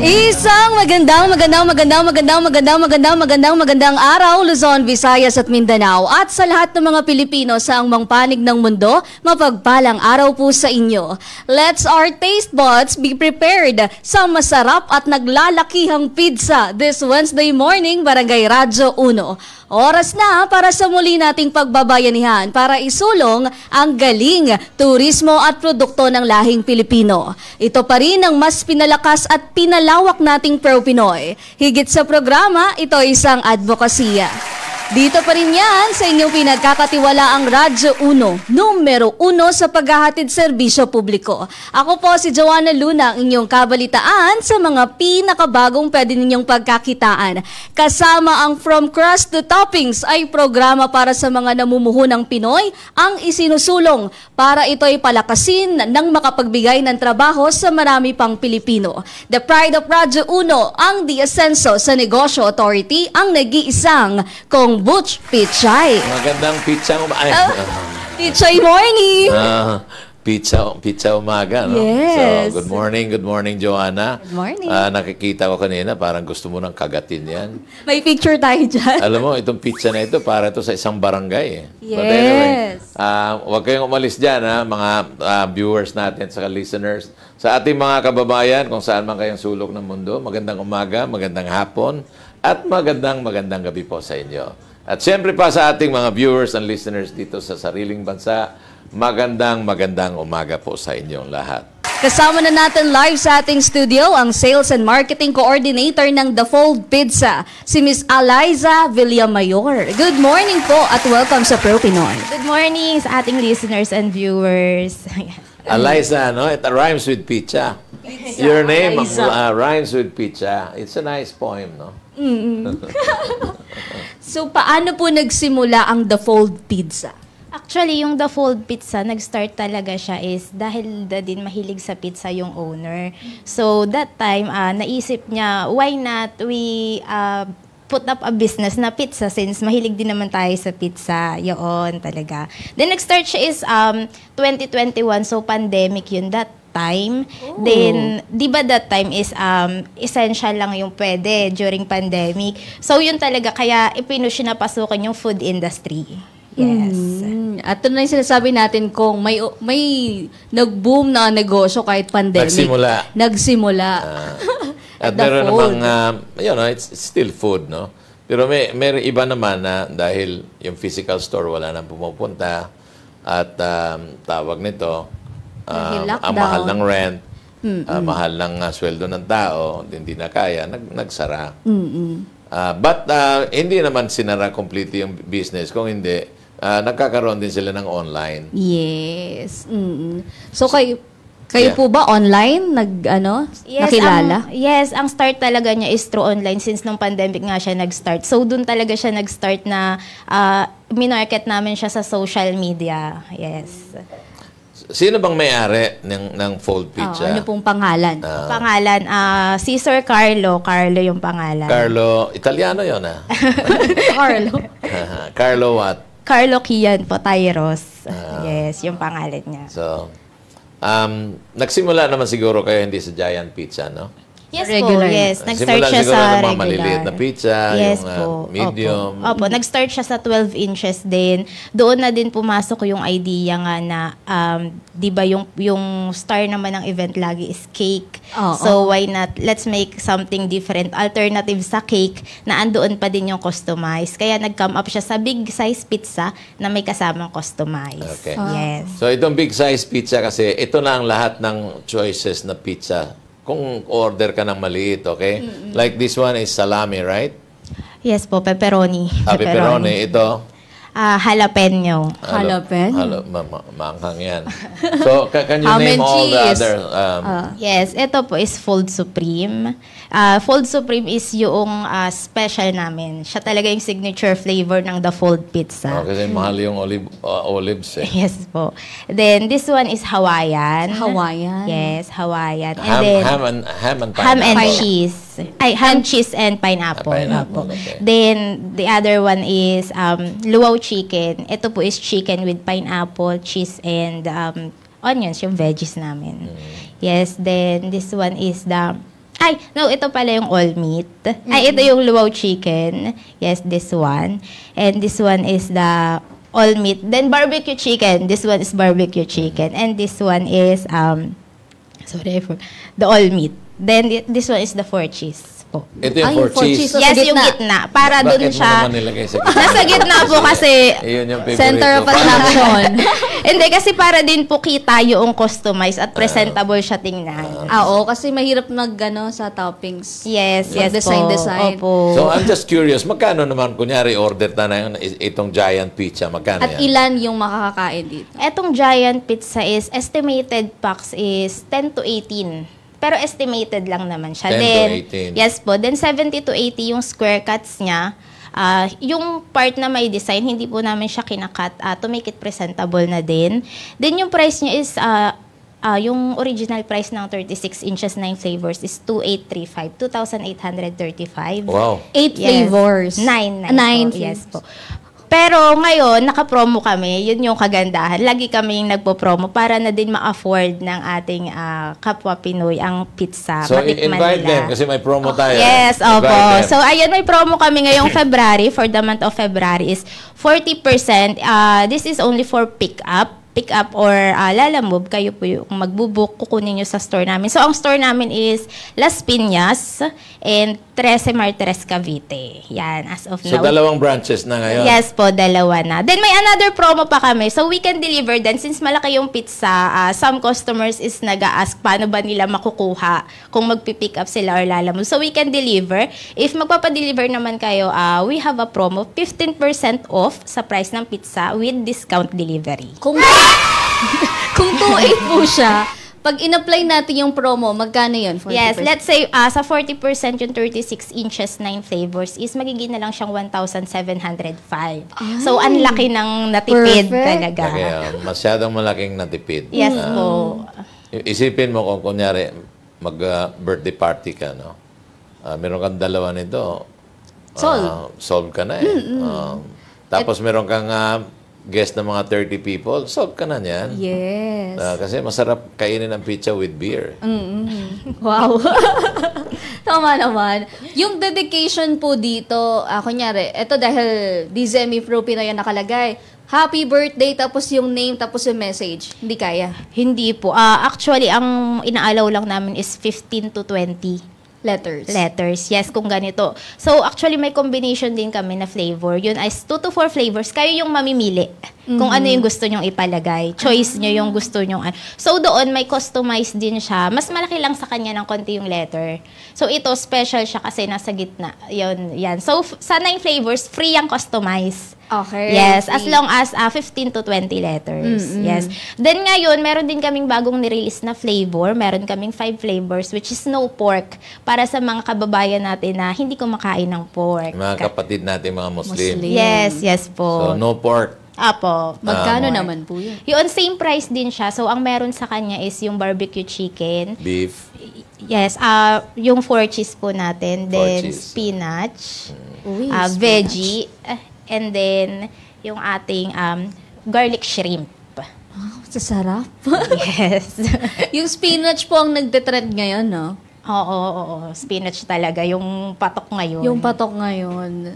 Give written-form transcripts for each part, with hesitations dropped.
Isang magandang araw, Luzon, Visayas at Mindanao at sa lahat ng mga Pilipino sa angmang panig ng mundo, mapagpalang araw po sa inyo. Let's our taste buds be prepared sa masarap at naglalakihang pizza this Wednesday morning, Barangay Radyo 1. Oras na para sa muli nating pagbabayanihan para isulong ang galing, turismo at produkto ng lahing Pilipino. Ito pa rin ang mas pinalakas at pinalawak nating pro-Pinoy. Higit sa programa, ito isang advokasya. Dito pa rin yan sa inyong pinagkakatiwalaang Radyo 1, numero 1 sa paghahatid serbisyo publiko. Ako po si Joanna Luna, ang inyong kabalitaan sa mga pinakabagong pwede ninyong pagkakitaan. Kasama ang From Crust to Toppings ay programa para sa mga namumuhunang Pinoy ang isinusulong para ito ay palakasin ng makapagbigay ng trabaho sa marami pang Pilipino. The Pride of Radyo 1, ang The Ascenso sa Negosyo Authority, ang nag-iisang kong Butch Pichay. Magandang pizza Pichay morning! Pizza umaga, no? Yes. So, good morning, Joanna. Good morning. Nakikita ko kanina, parang gusto mo nang kagatin yan. May picture tayo dyan. Alam mo, itong pizza na ito, para ito sa isang barangay. Yes. But anyway, huwag kayong umalis dyan, mga viewers natin, saka listeners. Sa ating mga kababayan, kung saan man kayong sulok ng mundo, magandang umaga, magandang hapon, at magandang gabi po sa inyo. At siyempre pa sa ating mga viewers and listeners dito sa sariling bansa, magandang umaga po sa inyong lahat. Kasama na natin live sa ating studio ang Sales and Marketing Coordinator ng The Fold Pizza, si Miss Aliza Villamayor. Good morning po at welcome sa Pro Pinoy. Good morning sa ating listeners and viewers. Aliza, no? It rhymes with pizza. Your name rhymes with pizza. It's a nice poem, no? So, paano po nagsimula ang The Fold Pizza? Actually, yung The Fold Pizza, nag-start talaga siya is dahil din mahilig sa pizza yung owner. So, that time, naisip niya, why not we put up a business na pizza since mahilig din naman tayo sa pizza. Yun talaga. Then, nag-start siya is 2021, so pandemic yun that time. Oh. Then, di ba that time is essential lang yung pwede during pandemic. So, yun talaga. Kaya, ipinush na pasukan yung food industry. Yes. At ito na yung sinasabi natin kung may nag-boom na negosyo kahit pandemic. Nagsimula. At meron namang, it's still food, no? Pero may iba naman na dahil yung physical store wala nang pumupunta at tawag nito, ang mahal ng rent, mahal ng sweldo ng tao, hindi na kaya, nagsara. But hindi naman sinara completely yung business. Kung hindi, nagkakaroon din sila ng online. Yes. So, kayo po ba online nakilala? Yes, ang start talaga niya is through online since nung pandemic nga siya nag-start. So, dun talaga siya nag-start na minarket namin siya sa social media. Yes. Sino bang may-ari ng Fold Pizza? Ano pong pangalan? Pangalan, si Sir Carlo. Carlo yung pangalan. Carlo, Italiano yun, Carlo. Carlo what? Carlo Kian po, Tyros. Yes, yung pangalan niya. So, nagsimula naman siguro kayo hindi sa Giant Pizza, no? Yes regular. Po, yes. Nag-start siya sa regular. Maliliit na pizza, yes, yung medium. Opo, nag-start siya sa 12 inches din. Doon na din pumasok yung idea nga na, di ba yung star naman ng event lagi is cake. So why not, let's make something different, alternative sa cake na andoon pa din yung customized. Kaya nag-come up siya sa big size pizza na may kasamang customized. Okay. Yes. So itong big size pizza kasi, ito na ang lahat ng choices na pizza. Kung order ka ng maliit, okay? Like this one is salami, right? Yes po, pepperoni. Pepperoni. Ito? Jalapeno. Jalapeno? Manghang yan. So, can you name all the other? Yes, ito po is Fold Supreme. Fold Supreme is yung special namin. Siya talaga yung signature flavor ng The Fold Pizza. Kasi mahal yung olives eh. Yes po. Then, this one is Hawaiian. Hawaiian? Yes, Hawaiian. And ham and pineapple. Ham and cheese. Ham, cheese, and pineapple. Okay. Then, the other one is luau chicken. Ito po is chicken with pineapple, cheese, and onions, yung veggies namin. Yes, then this one is the Ay, no, ito pala yung all meat. Ay, ito yung luau chicken. Yes, this one. And this one is the all meat. Then barbecue chicken. This one is barbecue chicken. And this one is, the all meat. Then this one is the 4 cheese po. Ito yung 4 cheese. So, Yes, sa yung gitna. Para dun Bakit mo siya. naman nilagay sa gitna? Nasa gitna po kasi, Iyon yung favorite Center of ko. attraction. hindi kasi para din po kita yung customize at presentable siya tingnan. Oo, kasi mahirap sa toppings. Yes, yes Mag-design, po. design. Opo. So, I'm just curious, magkano naman, kunyari, order na yun, itong giant pizza, magkano At yan? ilan yung makakakain dito? Etong giant pizza is, estimated packs is 10 to 18. Pero estimated lang naman siya. 10 to Then, 18. yes po. Then 70 to 80 yung square cuts niya. Yung part na may design, hindi po namin siya kinakat to make it presentable na din. Then yung price niya is, yung original price ng 36 inches, 9 flavors is 2,835. Wow. 8 Yes. flavors. 9 9 po. Yes po. Pero ngayon, naka-promo kami. Yun yung kagandahan. Lagi kaming nagpo-promo para na din ma-afford ng ating kapwa Pinoy ang pizza. So, Matikman invite nila. them kasi may promo tayo. Yes, Invite opo. them. So, ayan, may promo kami ngayong February. For the month of February is 40%. This is only for pick up or lalamove, kayo po yung magbubook, kukunin nyo sa store namin. So, ang store namin is Las Piñas and 13 Martires, Cavite. Yan, as of So, now. dalawang branches na ngayon. Yes po, dalawa na. Then may another promo pa kami. So we can deliver then. Since malaki yung pizza, some customers is nag-a-ask paano ba nila makukuha kung magpipick up sila or lalamove. So we can deliver. If magpapadeliver naman kayo, we have a promo, 15% off sa price ng pizza with discount delivery. Kung 2.8 po siya, pag in-apply natin yung promo, magkano yun? 40%? Yes, let's say sa 40% yung 36 inches, 9 flavors is magiging na lang siyang 1,705. So, ang laki ng natipid Perfect. talaga. Kaya, masyadong malaking natipid. Yes po. Isipin mo kung kunyari, mag-birthday party ka, no? Meron kang dalawa nito. Solve ka na eh. Tapos meron kang guest na mga 30 people, solve ka na niyan. Yes. Kasi masarap kainin ang pizza with beer. Wow. Tama naman. Yung dedication po dito, kunyari, ito dahil Dizemi Pro Pinoy ang nakalagay, happy birthday, tapos yung name, tapos yung message. Hindi kaya. Hindi po. Actually, ang inaalaw lang namin is 15 to 20 Letters. Yes, kung ganito. So, actually, may combination din kami na flavor. Yun ay 2 to 4 flavors. Kayo yung mamimili kung ano yung gusto nyong ipalagay. Choice nyo yung gusto nyong. So, doon, may customized din siya. Mas malaki lang sa kanya ng konti yung letter. So, ito, special siya kasi nasa gitna. Yun, yan. So, sa 9 flavors, free ang customize. Okay. Yes, as long as 15 to 20 letters. Yes. Then ngayon, meron din kaming bagong nirelease na flavor. Meron kaming 5 flavors which is no pork para sa mga kababayan natin na hindi kumakain ng pork. Mga kapatid natin, mga Muslim. Muslim. Yes po. So, no pork. Apo. Magkano Pork. naman po yun? Yun, same price din siya. So, ang meron sa kanya is yung barbecue chicken. Beef. Yes, yung 4 cheese po natin. Then, cheese. spinach. Uy, Veggie. And then, yung ating garlic shrimp. Sasarap. Yes. Yung spinach po ang nagte-trend ngayon, no? Oo. Spinach talaga. Yung patok ngayon. Yung patok ngayon.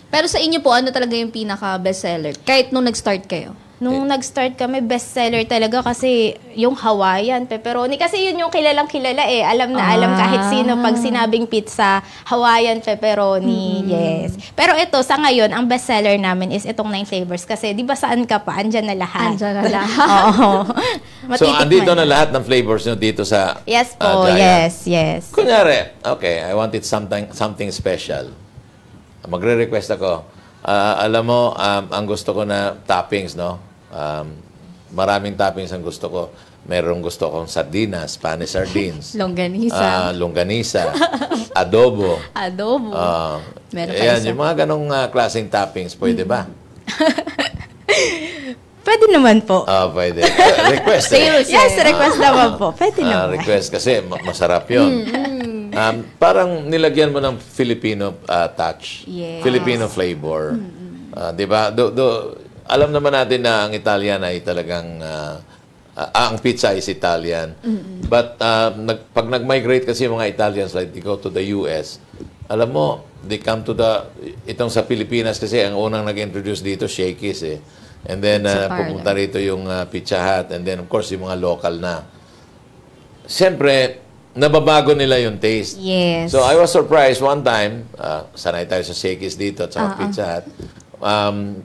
Pero sa inyo po, ano talaga yung pinaka-bestseller? Kahit nung nag-start kayo? Nung nag-start kami, bestseller talaga kasi yung Hawaiian pepperoni. Kasi yun yung kilalang kilala eh. Alam na alam kahit sino pag sinabing pizza, Hawaiian pepperoni. Yes. Pero ito, sa ngayon, ang bestseller namin is itong 9 flavors. Kasi di ba saan ka pa? Andyan na lahat. Andyan na lahat. Oo. So, Matitikman andito na na. lahat ng flavors nyo dito sa Yes po. Giant. Yes. Kunyari, okay, I wanted something special. Magre-request ako. Alam mo, ang gusto ko na toppings, no? Maraming toppings ang gusto ko. Merong gusto kong sardinas, Spanish sardines. Longganisa. Longganisa. Adobo. Adobo. Meron pa Ayan, isa. yung mga ganong klaseng toppings, pwede ba? Pwede naman po. Pwede. Request. Yes, request naman po. Pwede naman. Request kasi masarap yun. Parang nilagyan mo ng Filipino touch. Yes. Filipino flavor. Di ba? Alam naman natin na ang Italian ay talagang ang pizza is Italian. But pag nag-migrate kasi yung mga Italians, like they go to the US, alam mo, they come to itong sa Pilipinas kasi ang unang nag-introduce dito, Shakey's eh. And then, pupunta rito yung Pizza Hut. And then, of course, yung mga local na. Siyempre, nababago nila yung taste. Yes. So, I was surprised one time, sanay tayo sa Shakey's dito at sa Pizza Hut.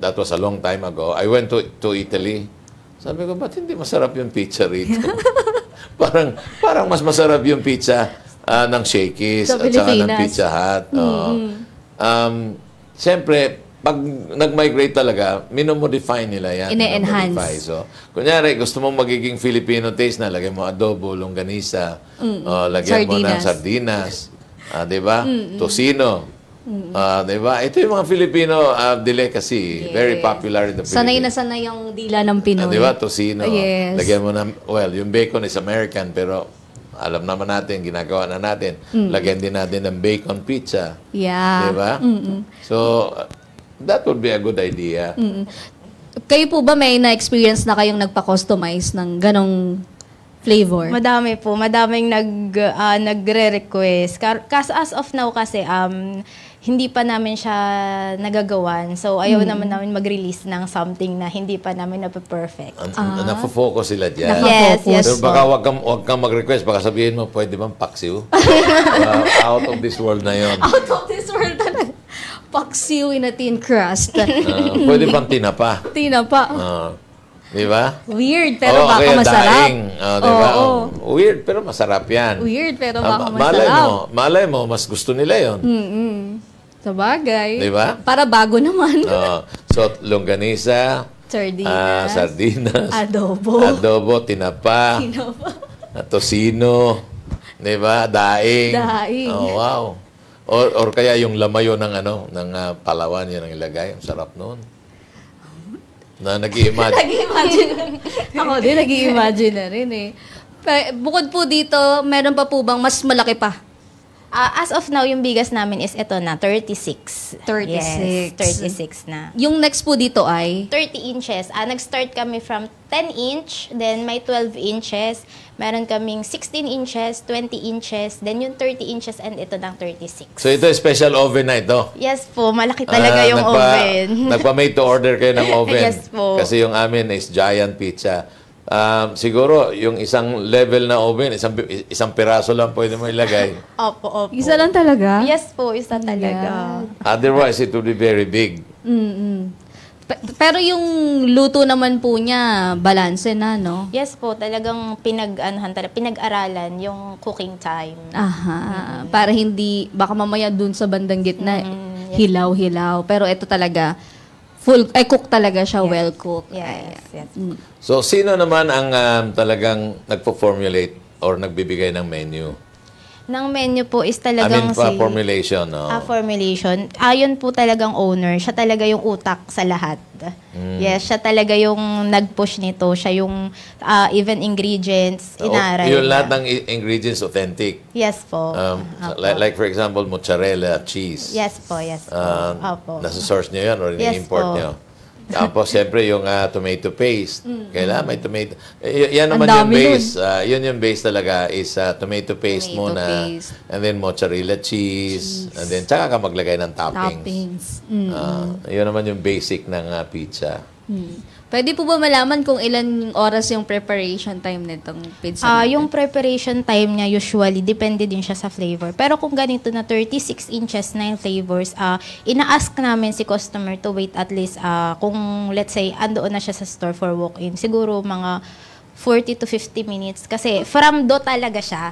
That was a long time ago. I went to Italy. Sabi ko, ba't hindi masarap yung pizza rito? parang mas masarap yung pizza ng Shakey's at saka ng Pizza Hut. Siyempre, pag nag-migrate talaga, minomodify nila yan. Ine-enhance. So, kunyari, gusto mong magiging Filipino taste na, lagyan mo adobo, longganisa, lagyan mo ng sardinas, diba? Tocino. Diba? Ito yung mga Filipino delicacy. Very popular in the Philippines. Sanay na sanay yung dila ng Pinoy. Diba? Tocino. Yes. Lagyan mo ng, well, yung bacon is American, pero alam naman natin, ginagawa na natin. Lagyan din natin ng bacon pizza. Yeah. Diba? So, that would be a good idea. Kayo po ba may na-experience na kayong nagpa-customize ng ganong flavor? Madami po. Madaming nagre-request. As of now kasi, hindi pa namin siya nagagawan. So, ayaw naman namin mag-release ng something na hindi pa namin na-perfect. Nafo-focus sila dyan. Yes, yes. Pero baka wag kang mag-request. Baka sabihin mo, pwede bang paksiw? Out of this world na yon. Out of this world talaga. Paksiw in a thin crust. Pwede bang tinapa? Tinapa. Di ba? Weird, pero baka kaya masarap. Daing. Diba? Weird, pero masarap yan. Weird, pero baka masarap. Malay mo, mas gusto nila yon. Sabagay. Di ba? Para bago naman. So, longganisa, sardinas, adobo, tinapa, tocino, di ba? Daing. Oh, wow. Or kaya yung lamayo ng Palawan, yan ang ilagay. Ang sarap noon. Na nag-i-imagine. Ako din, nag-i-imagine na rin eh. Bukod po dito, meron pa po bang mas malaki pa? As of now, yung biggest namin is ito na, 36. 36. Yes, 36 na. Yung next po dito ay? 30 inches. Nag-start kami from 10 inch, then may 12 inches. Meron kaming 16 inches, 20 inches, then yung 30 inches, and ito ng 36. So ito special oven na ito? Yes po, malaki talaga yung oven. Nagpa-made to order kayo ng oven? Yes po. Kasi yung amin is giant pizza. Siguro, yung isang level na oven, isang piraso lang pwede mo ilagay. Opo. Isa lang talaga? Yes po, isa talaga. Otherwise, it would be very big. Pero yung luto naman po niya, balanse na, no? Yes po, talagang pinag-aralan yung cooking time. Aha. Para hindi, baka mamaya dun sa bandang gitna, hilaw-hilaw. Pero ito talaga, cook talaga siya, well cooked. Yes. So, sino naman ang talagang nagpo-formulate or nagbibigay ng menu? Ng menu po is talagang formulation, no? Formulation. Ayon po talagang owner. Siya talaga yung utak sa lahat. Yes, siya talaga yung nag-push nito. Siya yung even ingredients, inaral. Yung lahat ng ingredients authentic? Yes po. Like for example, mozzarella, cheese. Yes po. Opo. Nasa source nyo yan or ini-import nyo? Tapos, siyempre, yung tomato paste. Kailangan may tomato. Yan naman yung base. Yun yung base talaga is tomato paste muna. And then mozzarella cheese. And then, tsaka ka maglagay ng toppings. Yun naman yung basic ng pizza. Pwede po ba malaman kung ilan oras yung preparation time nitong pizza natin? Yung preparation time niya usually, depende din siya sa flavor. Pero kung ganito na 36 inches, 9 flavors, ina-ask namin si customer to wait at least, kung let's say, andoon na siya sa store for walk-in, siguro mga 40 to 50 minutes. Kasi from dough talaga siya.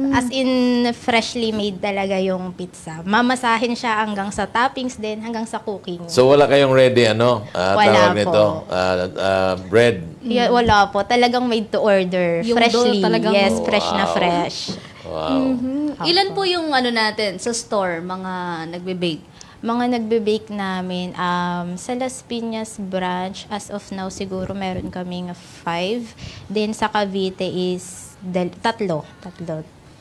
As in, freshly made talaga yung pizza. Mamasahin siya hanggang sa toppings din, hanggang sa cooking. So, wala kayong ready, wala tawag nito? Bread? Yeah, wala po. Talagang made to order. Yung Freshly. dough talagang, yes, fresh na fresh. Wow. Ilan po yung natin sa store, mga nagbe-bake? Mga nagbe-bake namin, sa Las Piñas branch, as of now, siguro meron kaming 5. Then sa Cavite is 3. 2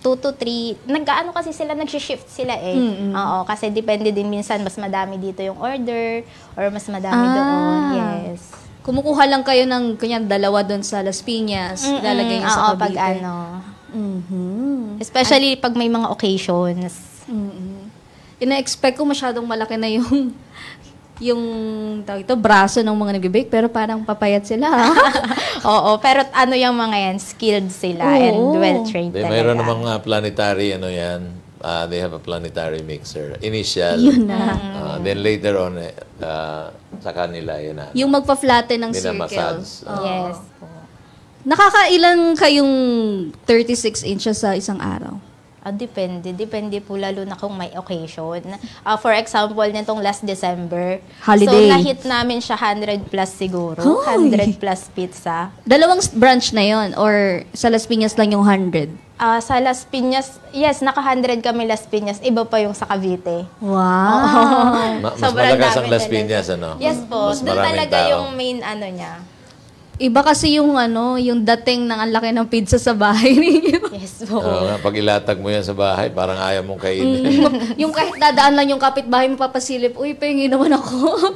to 3. Nag-ano kasi sila, nag-shift sila eh. Oo, kasi depende din minsan, mas madami dito yung order or mas madami doon. Yes. kumukuha lang kayo ng kanyan dalawa doon sa Las Piñas, lalagay niyo sa Oo, pag Cavite. ano. Mhm. Especially pag may mga occasions. Ina-expect ko masyadong malaki na yung tawag ito, braso ng mga nag-bake, pero parang papayat sila. Oo, pero ano yung mga yan, skilled sila and Oo. well-trained talaga. Mayroon namang planetary, ano yan, they have a planetary mixer. Initial. Yun na. Then later on, sa kanila, yun na. Yung magpa-flatten ng circle. Minamassage. Yes. Nakakailan kayong 36 inches sa isang araw? Depende. Depende po lalo na kung may occasion. For example, nitong last December. Holiday. So, na-hit namin siya 100 plus siguro. Hoy! 100 plus pizza. Dalawang branch na yon or sa Las Piñas lang yung 100? Sa Las Piñas, yes, naka-100 kami Las Piñas. Iba pa yung sa Cavite. Wow! Mas Sobrang malakas ang dami Las talaga. Piñas, ano? Yes po. Mas Doon maraming talaga tao. yung main ano niya. Iba kasi yung yung dating ng ang laki ng pizza sa bahay ninyo. Yes po. Oo nga, pag ilatag mo yan sa bahay, parang ayaw mong kainin. Yung kahit dadaan lang yung kapitbahay mo papasilip, uy, pengi naman ako.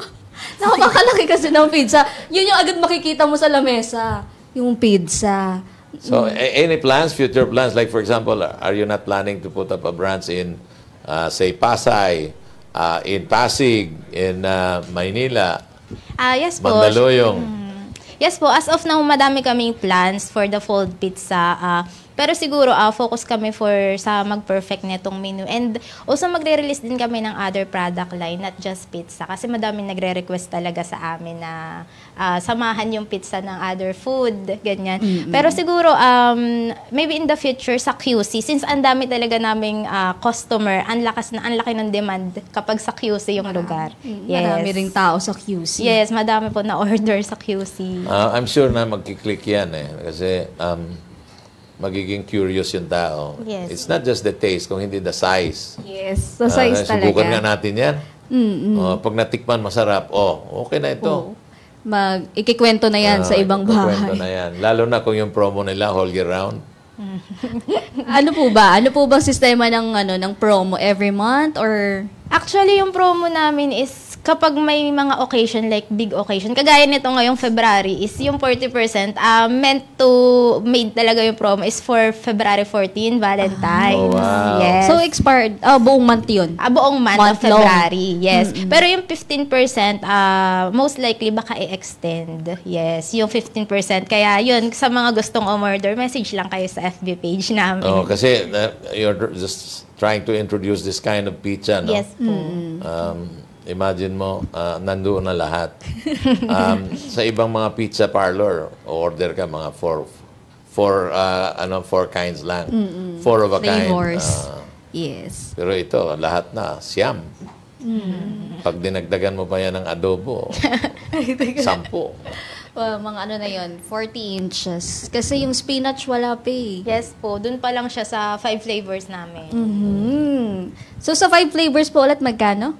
Napakalaki kasi ng pizza. Yun yung agad makikita mo sa lamesa. Yung pizza. So, any plans, future plans? Like, for example, are you not planning to put up a branch in, say, Pasay, in Pasig, in Maynila, Yes po. Mandaluyong? Yes po, as of now, madami kaming plans for the fold pizza. Pero siguro, focus kami sa mag-perfect netong menu. And also, magre-release din kami ng other product line, not just pizza. Kasi madami nagre-request talaga sa amin na samahan yung pizza ng other food, ganyan. Pero siguro, maybe in the future, sa QC, since ang dami talaga naming customer, ang laki ng demand kapag sa QC yung lugar. Yes. Marami ring tao sa QC. Yes, madami po na order sa QC. I'm sure na magkiklik yan kasi magiging curious yung tao. Yes. It's not just the taste, kung hindi the size. Yes, sa size talaga. Subukan nga natin yan. Pag natikman, masarap. Okay na ito. Ikikwento na yan sa ibang Kwento bahay. na yan. Lalo na kung yung promo nila whole year round. Ano po ba? Ano po bang sistema ng promo every month or Actually, yung promo namin is kapag may mga occasion, like big occasion, kagaya nito ngayong February, is yung 40% meant to made talaga yung promo is for February 14, Valentine's. Oh, wow. Yes. so expired? Buong month yun. Buong month of Month long. February, yes. Pero yung 15%, most likely baka i-extend. Yes, yung 15%. Kaya yun, sa mga gustong umorder, message lang kayo sa FB page namin. Kasi you're just trying to introduce this kind of pizza, no? Yes po. Imagine mo, nandoon na lahat. Sa ibang mga pizza parlor, order ka mga four kinds lang. Four of a Flavors. kind. Yes. Pero ito, lahat na, siyam. Pag dinagdagan mo pa yan ng adobo, 10. Mga na yun, 40 inches. Kasi yung spinach wala pa eh. Yes po, dun pa lang siya sa 5 flavors namin. So sa 5 flavors po ulit magkano?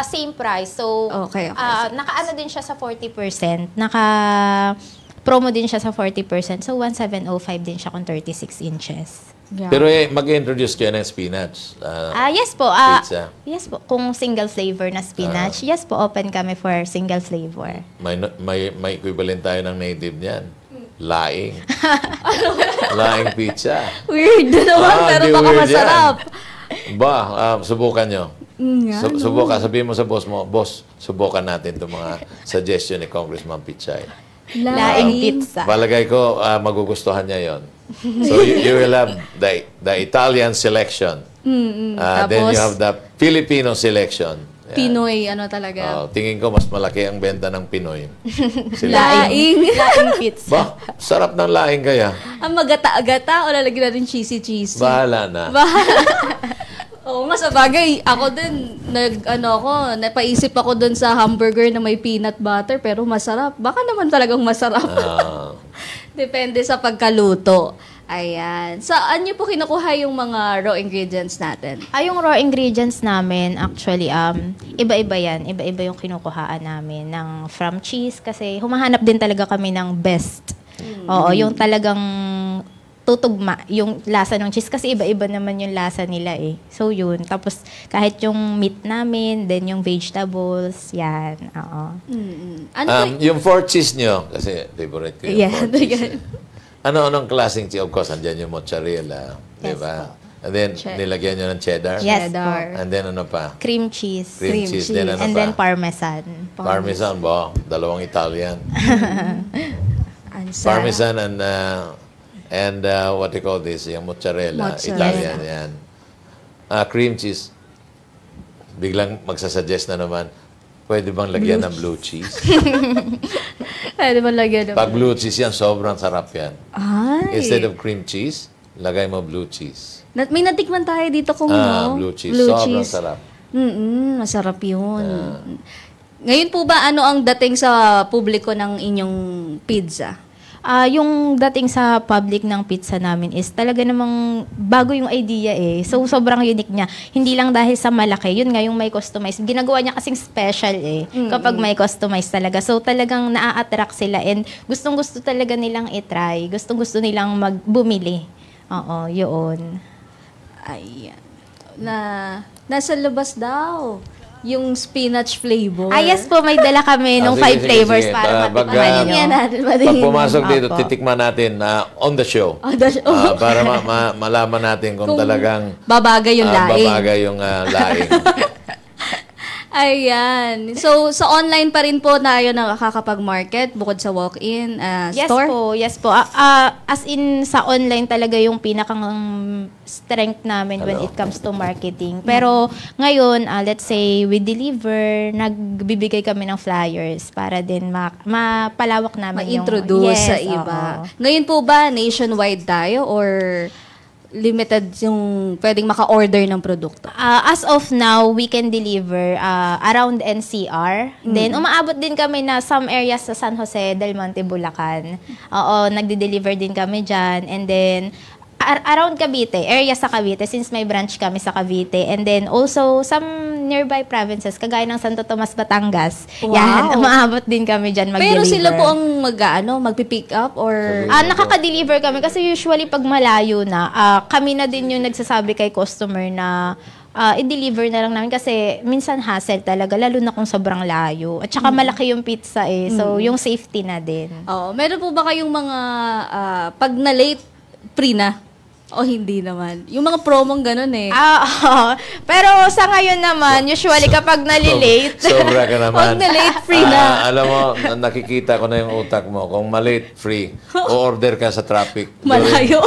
Same price. So, Okay. naka-ano din siya sa 40%. Naka-promo din siya sa 40%. So, 1,705 din siya kung 36 inches. Yeah. Pero mag-introduce kayo ng spinach. Yes po. Pizza. Yes po. Kung single flavor na spinach, yes po, open kami for single flavor. May equivalent tayo ng native niyan. Laing. Laing pizza. Weird naman, pero di baka weird masarap. Subukan nyo. Subukan, sabihin mo sa boss mo, boss, subukan natin itong mga suggestion ni Congressman Pichay. Laing pizza. Palagay ko, magugustuhan niya yon. So, you will have the Italian selection. Then you have the Filipino selection. Yan. Pinoy, talaga. Tingin ko, mas malaki ang benta ng Pinoy. Laing. Laing pizza. Ba, sarap ng laing kaya. Ang magata-agata o lalagyan natin cheesy-cheesy? Bahala na. Oo nga, sa bagay, ako din, napaisip ako dun sa hamburger na may peanut butter, pero masarap. Baka naman talagang masarap. Depende sa pagkaluto. Ayan. Saan niyo po kinukuha yung mga raw ingredients natin? Yung raw ingredients namin, actually, iba-iba yan. Iba-iba yung kinukuhaan namin from cheese kasi humahanap din talaga kami ng best. Oo, yung talagang tutugma yung lasa ng cheese kasi iba-iba naman yung lasa nila eh. So yun. Tapos kahit yung meat namin, then yung vegetables, yan. Oo. Ano po? Yung 4 cheese nyo, kasi favorite ko yung Yeah, 4 cheese. Anong klaseng cheese? Of course, andyan yung mozzarella, di ba? And then, nilagyan nyo ng cheddar? Yes Cheddar. po. And then ano pa? Cream cheese. Cream cheese. Then ano And pa? then parmesan. Parmesan ba? Dalawang Italian. Ang sarap. Parmesan and what do you call this? Yung mozzarella. Mozzarella. Italian yan. Cream cheese. Biglang magsasuggest na naman, pwede bang lagyan ng blue cheese? Pwede ba lagyan ng... Pag blue cheese yan, sobrang sarap yan. Ay. Instead of cream cheese, lagay mo blue cheese. May natikman tayo dito kung no? Blue cheese. Sobrang sarap. Masarap yun. Ngayon po ba, ano ang dating sa publiko ng inyong pizza? Yung dating sa public ng pizza namin is talaga namang bago yung idea eh. So, sobrang unique niya. Hindi lang dahil sa malaki. Yun nga yung may customize. Ginagawa niya kasing special eh. Kapag may customize talaga. So, talagang naa-attract sila and gustong-gusto talaga nilang itry. Gustong-gusto nilang bumili. Oo, yun. Ayan. Nasa labas daw. Yung spinach flavor. Yes po, may dala kami nung 5 flavors para matikman Yan nyo. natin. Pag pumasok dito, Apo. titikman natin on the show. Para malaman natin kung talagang babagay yung laing. babagay yung laing. Ayan. So, sa online pa rin po tayo nakakapag-market bukod sa walk-in store? Yes po. As in, sa online talaga yung pinakang strength namin when it comes to marketing. Pero ngayon, let's say, we deliver, nagbibigay kami ng flyers para din mapalawak namin Ma-introduce sa iba. Ngayon po ba, nationwide tayo or limited yung pwedeng maka-order ng produkto? As of now, we can deliver around NCR. Then, umaabot din kami na some areas sa San Jose, Del Monte, Bulacan. Oo, nagde-deliver din kami dyan. And then, around Cavite, area sa Cavite, since may branch kami sa Cavite. And then, also, some nearby provinces, kagaya ng Santo Tomas, Batangas. Wow. Yan, umaabot din kami dyan mag-deliver. Pero sila po ang magpipick up or... Nakaka-deliver kami kasi usually pag malayo na, kami na din yung nagsasabi kay customer na i-deliver na lang namin kasi minsan hassle talaga, lalo na kung sobrang layo. At saka malaki yung pizza eh. So, yung safety na din. Meron po ba kayong mga pag na-late, free na? O hindi naman. Yung mga promong ganun eh. Pero sa ngayon naman, usually kapag nalilate, Sobra ka naman. Pag na-late, free na. Alam mo, nakikita ko na yung utak mo. Kung malate, free. O-order ka sa traffic. Malayo.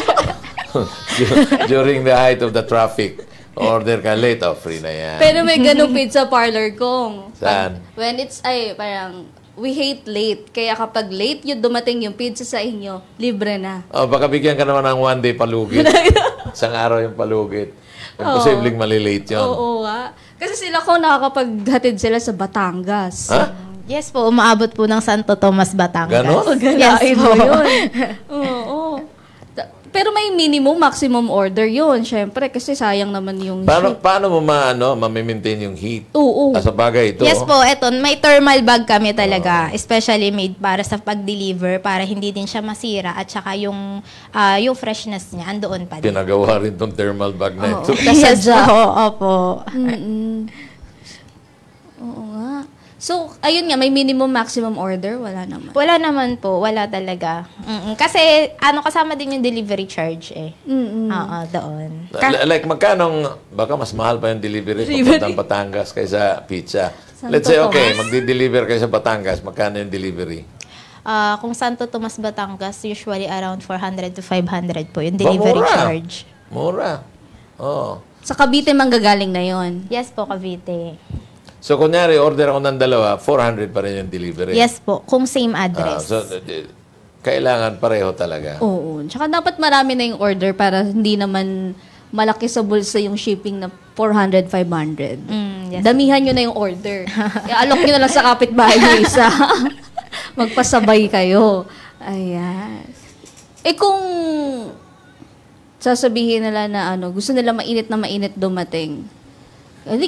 During the height of the traffic. Order ka late, free na yan. Pero may ganung pizza parlor kong. Saan? When it's, parang, we hate late. Kaya kapag late yung dumating yung pizza sa inyo, libre na. Baka bigyan ka naman ng one day palugit. Isang araw yung palugit. Posibleng malilate yun. Oo nga. Kasi sila ko nakakapaghatid sila sa Batangas. Ha? yes po, umaabot po ng Santo Tomas, Batangas. Ganon? Yes Galain po. mo yun. Oo. Pero may minimum, maximum order yun. Siyempre, kasi sayang naman yung Paano mo ma-maintain yung heat? Oo. Sa bagay ito. Yes po, eto, may thermal bag kami talaga, especially made para sa pag-deliver, para hindi din siya masira, at saka yung freshness niya, andoon pa din. Pinagawa rin tong thermal bag na ito. Yes po, opo. Oo nga. So, ayun nga, may minimum, maximum order? Wala naman. Wala naman po, wala talaga. Kasi, kasama din yung delivery charge eh. Oo, doon. Like, magkano, baka mas mahal pa yung delivery papuntang Batangas kaysa pizza. Let's say, okay, magdi-deliver kayo sa Batangas, magkano yung delivery? Kung Santo Tomas, Batangas, usually around 400 to 500 po yung delivery Mura. charge. Mura. Oh. Sa Cavite, manggagaling na yon. Yes po, Cavite. So, kunyari, order ako ng dalawa, 400 pa rin yung delivery. Yes po, kung same address. Kailangan pareho talaga. Oo. Tsaka dapat marami na yung order para hindi naman malaki sa bulsa yung shipping na 400, 500. Yes. Damihan nyo na yung order. I-alok nyo na lang sa kapitbahay nyo isa. Magpasabay kayo. Ayan. Kung sasabihin nila na gusto nila mainit na mainit dumating,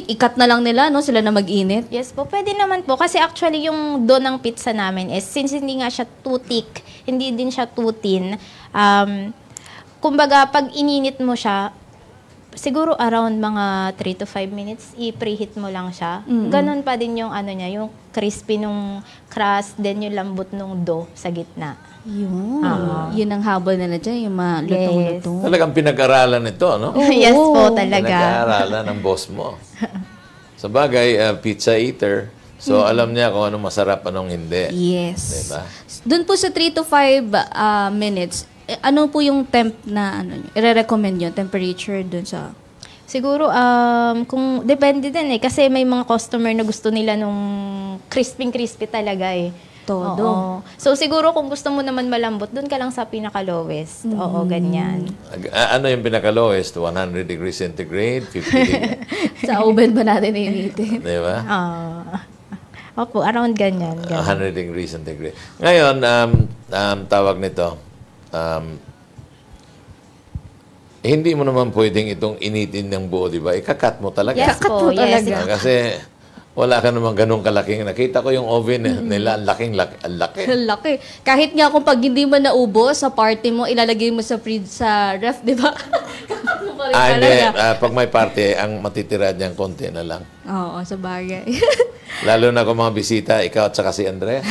ikat na lang nila, sila na mag-init. Yes po, pwede naman po. Kasi actually, yung doon ng pizza namin is, since hindi nga siya too thick, hindi din siya too thin, kumbaga, pag ininit mo siya, siguro around mga 3 to 5 minutes, i-preheat mo lang siya. Ganon pa din yung ano niya, yung crispy nung crust, then yung lambot nung dough sa gitna. Yun. Yun ang habol nila dyan, yung mga lutong-lutong. Talagang pinag-aralan ito, no? Yes po, talaga. Pinag-aralan ng boss mo. Sa bagay, pizza eater, so alam niya kung anong masarap, anong hindi. Yes. Diba? Doon po sa 3 to 5 minutes, ano po yung temp na ano, i-recommend nyo, temperature doon sa... Siguro, kung depende din kasi may mga customer na gusto nila nung crispy talaga Todo. Oo. So, siguro kung gusto mo naman malambot, doon ka lang sa pinaka-lowest. Oo, ganyan. Ano yung pinaka-lowest? 100 degrees centigrade? 50 degrees? Sa oven ba natin initin? Di ba? Opo, around ganyan. 100 degrees centigrade. Ngayon, tawag nito, hindi mo naman pwedeng itong initin ng buo, di ba? Ikakat mo talaga. Yes po, yes. Kasi wala ka naman ganun kalaking. Nakita ko yung oven nila, ang laki. Laki. Kahit nga kung pag hindi mo naubos sa party mo, ilalagay mo sa fridge sa ref, di ba? Hindi. Pag may party, ang matitira diyan konti na lang. Oo, sa bagay. Lalo na kung mga bisita, ikaw at saka si Andre.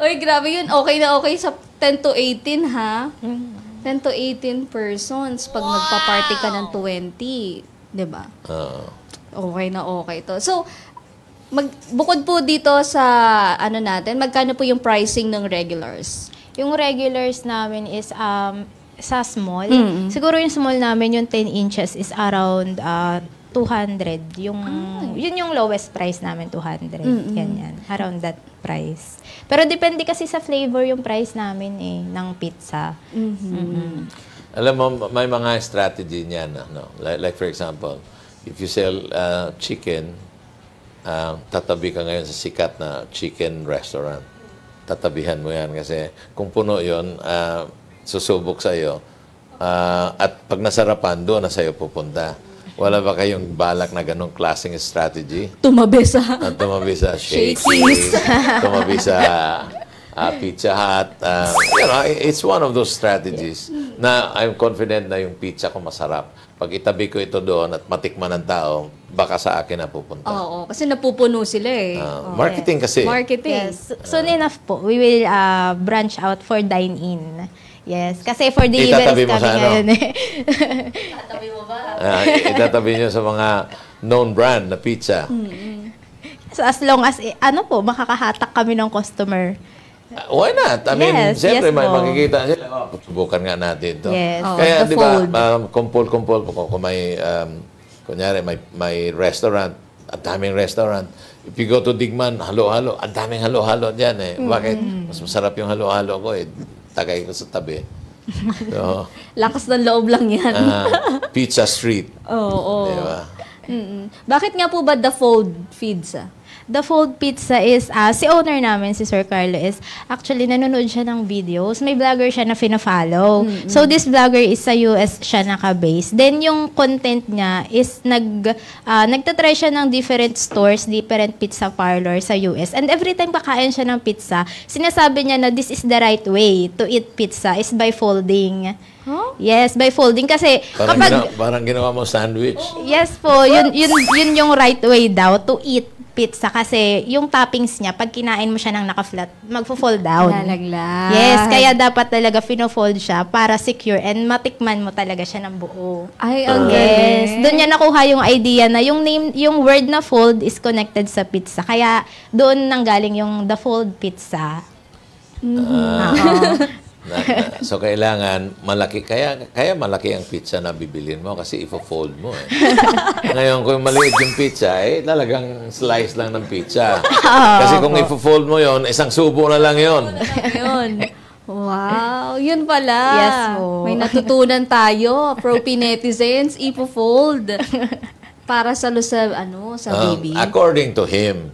Uy, grabe yun. Okay na okay sa 10 to 18, ha? 10 to 18 persons pag nagpa-party ka ng 20. Di ba? Okay na okay to. So, bukod po dito sa ano natin, magkano po yung pricing ng regulars? Yung regulars namin is sa small. Siguro yung small namin, yung 10 inches is around 200. Yun yung lowest price namin, 200. Ganyan. Around that price. Pero depende kasi sa flavor yung price namin ng pizza. Alam mo, may mga strategy niyan. No? Like for example, if you sell chicken, tatabi ka ngayon sa sikat na chicken restaurant. Tatabihan mo yan kasi kung puno yun, susubok sa'yo. At pag nasarapan, doon na sa'yo pupunta. Wala ba kayong balak na ganong klaseng strategy? Tumabi sa... Tumabi sa Shakey's, tumabi sa Pizza Hut. It's one of those strategies na I'm confident na yung pizza ko masarap. Pag itabi ko ito doon at matikman ng tao, baka sa akin na pupunta. Oo, kasi napupuno sila Marketing kasi. Marketing. Yes. Soon enough po, we will branch out for dine-in. Yes. Kasi for the events kami ngayon Tatabi mo ba? Itatabi nyo sa mga known brand na pizza. So as long as, makakahatak kami ng customer. Why not? I mean, Yes, siyempre yes may po. makikita sila. Subukan nga natin to. Yes. Kaya, the di ba, fold. kumpul-kumpul, kung may, kunyari, may restaurant, ang daming restaurant. If you go to Digman, halo-halo, ang daming halo-halo dyan Bakit? Mas masarap yung halo-halo ko tagay ko sa tabi. So, Lakas ng loob lang yan. Pizza Street. Oo. Diba? Bakit nga po ba the fold feeds? The Fold Pizza is, si owner namin, si Sir Carlo, is actually nanonood siya ng videos. May vlogger siya na fina-follow. So, this vlogger is sa US siya naka-base. Then, yung content niya is nagtatry siya ng different stores, different pizza parlor sa US. And every time kakain siya ng pizza, sinasabi niya na this is the right way to eat pizza is by folding. Huh? Yes, by folding. Kasi Parang ginawa mo sandwich. yes po, yun yung right way daw to eat pizza kasi yung toppings niya, pag kinain mo siya ng naka-flat, magfo-fall down. Lalaglag. Yes, kaya dapat talaga fino-fold siya para secure and matikman mo talaga siya ng buo. Ay, ang Yes, galing. doon niya nakuha yung idea na yung word na fold is connected sa pizza. Kaya doon nanggaling yung the fold pizza. So, kailangan malaki. Kaya malaki ang pizza na bibilin mo kasi ifo-fold mo Ngayon, kung maliit yung pizza, talagang slice lang ng pizza. Kasi kung ifo-fold mo yon, isang subo na lang yon. Yun. Wow, yun pala. Yes, po. May natutunan tayo. Pro-netizens, ipo-fold. Para sa baby. According to him.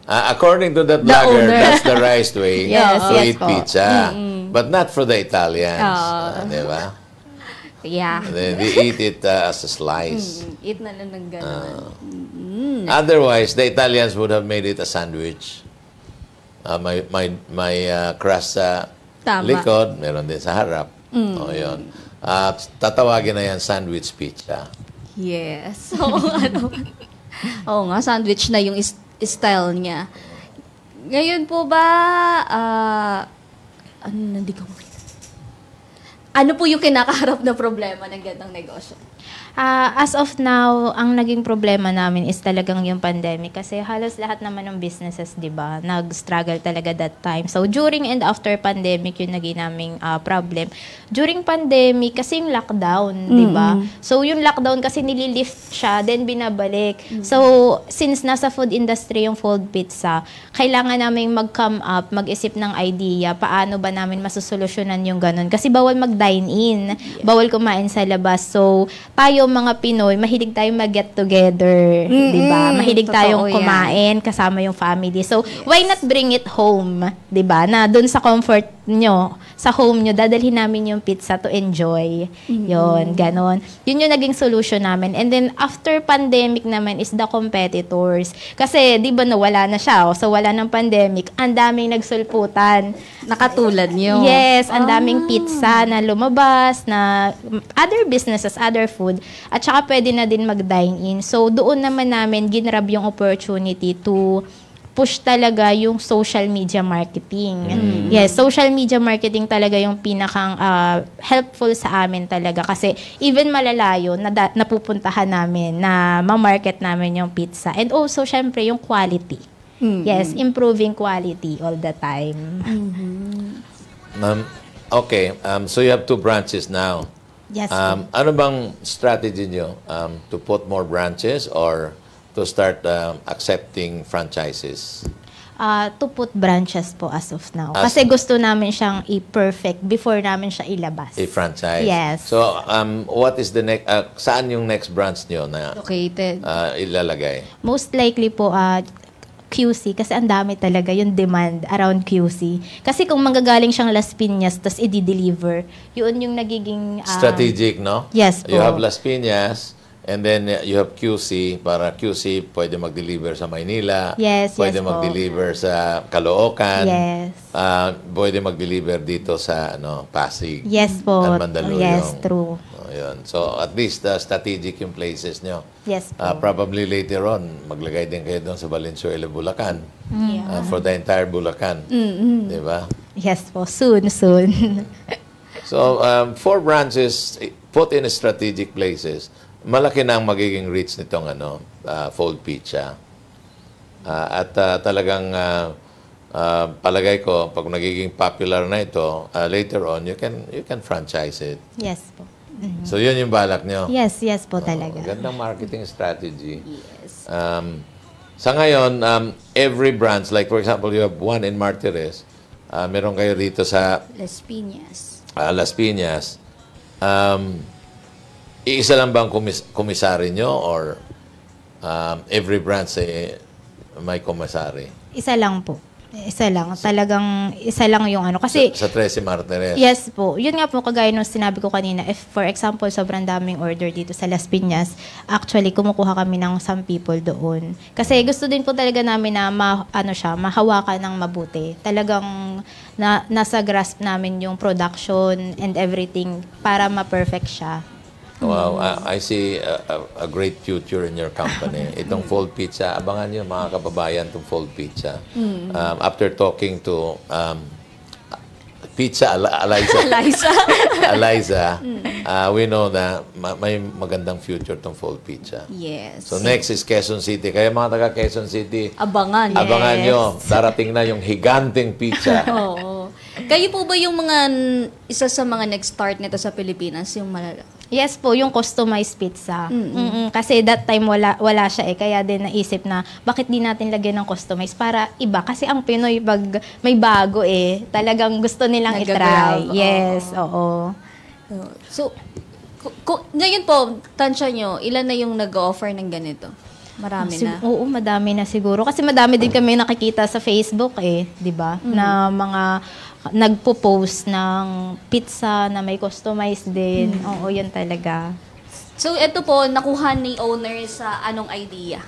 According to that The blogger, owner. that's the right way Yes, to yes eat po. pizza. But not for the Italians. Di ba? Yeah. They eat it as a slice. Eat na lang ng gano'n. Otherwise, the Italians would have made it a sandwich. May crust sa Tama. likod, meron din sa harap. O, yun. At tatawagin na yan sandwich pizza. Yes. So, oo nga, sandwich na yung style niya. Ngayon po ba, ano po yung kinakaharap na problema ng ganitong negosyo? As of now, ang naging problema namin is talagang yung pandemic kasi halos lahat naman ng businesses, di ba, nag-struggle talaga that time. So, during and after pandemic, yung naging naming problem. During pandemic, kasi yung lockdown, di ba? So, yung lockdown kasi nililift siya, then binabalik. So, since nasa food industry yung Fold Pizza, kailangan namin mag-come up, mag-isip ng idea, paano ba namin masusolusyonan yung ganun. Kasi bawal mag-dine-in, bawal kumain sa labas. So, tayo mga Pinoy, mahilig tayong mag-get together, di ba? Mahilig tayong kumain kasama yung family. So, why not bring it home, di ba? Na doon sa comfort nyo, sa home nyo, dadalhin namin yung pizza to enjoy. Yon, ganon. Yun yung naging solution namin. And then, after pandemic naman is the competitors. Kasi, di ba, wala na siya. So, wala ng pandemic. Ang daming nagsulputan. Nakatulad nyo? Yes, ang daming pizza na lumabas, na other businesses, other food. At saka pwede na din mag-dine-in. So, doon naman namin ginrab yung opportunity to push talaga yung social media marketing. Yes, social media marketing talaga yung pinakang helpful sa amin talaga. Kasi even malalayo, napupuntahan namin na ma-market namin yung pizza. And also, syempre, yung quality. Yes, improving quality all the time. Okay, so you have 2 branches now. Yes. Ano bang strategy nyo to put more branches or to start accepting franchises? To put branches po as of now. Kasi gusto namin siyang i-perfect before namin siya ilabas. I-franchise? Yes. So, what is the next, saan yung next branch nyo na Located. ilalagay? Most likely po, QC, kasi ang dami talaga yung demand around QC. Kasi kung manggagaling siyang Las Piñas, tapos i-deliver, yun yung nagiging... strategic, no? Yes po. You have Las Piñas, and then you have QC, para QC pwede mag-deliver sa Maynila, Yes, pwede yes po. mag-deliver sa Caloocan, Yes. Pwede mag-deliver dito sa Pasig. Yes po. At Mandaluyong. Yes, true. Yun. So, at least strategic yung places nyo. Yes po. Probably later on, maglagay din kayo doon sa Valenzuela, Bulacan. For the entire Bulacan. Di ba? Yes po. Soon, soon. So, 4 branches put in strategic places. Malaki na ang magiging reach nitong Fold Pizza. At talagang palagay ko, pag nagiging popular na ito, later on, you can franchise it. Yes po. So, yun yung balak nyo. Yes, yes po talaga. Gandang marketing strategy. Yes. Sa ngayon, every branch, like for example, you have one in Martires, meron kayo rito sa Las Piñas. Las Piñas. Iisa lang bang komisari nyo or every branch may komisari? Isa lang po. Isa lang. Talagang isa lang yung Kasi, Sa 13 Martires? yes po. Yun nga po, kagaya nung sinabi ko kanina, if for example, sobrang daming order dito sa Las Piñas, actually, kumukuha kami ng some people doon. Kasi gusto din po talaga namin na mahawakan ng mabuti. Talagang nasa grasp namin yung production and everything para ma-perfect siya. Wow, I see a great future in your company. Itong Fold Pizza, abangan nyo mga kababayan itong Fold Pizza. After talking to Pizza Eliza, we know na may magandang future itong Fold Pizza. Yes. So next is Quezon City. Kaya mga taga Quezon City, Abangan. abangan nyo. Darating na yung higanting pizza. Oo. Kayo po ba yung isa sa mga nag-start nito sa Pilipinas, yung malala? Yes po, yung customized pizza. Kasi that time wala siya kaya din naisip na bakit di natin lagyan ng customized para iba. Kasi ang Pinoy pag may bago talagang gusto nilang i-try. Yes, oo. So, ngayon po, tansya nyo, ilan na yung nag-offer ng ganito? Marami na. Oo, madami na siguro. Kasi madami din kami nakikita sa Facebook di ba? Na mga nagpo-post ng pizza na may customized din. Oo, yun talaga. So, ito po, nakuha ni owner sa anong idea?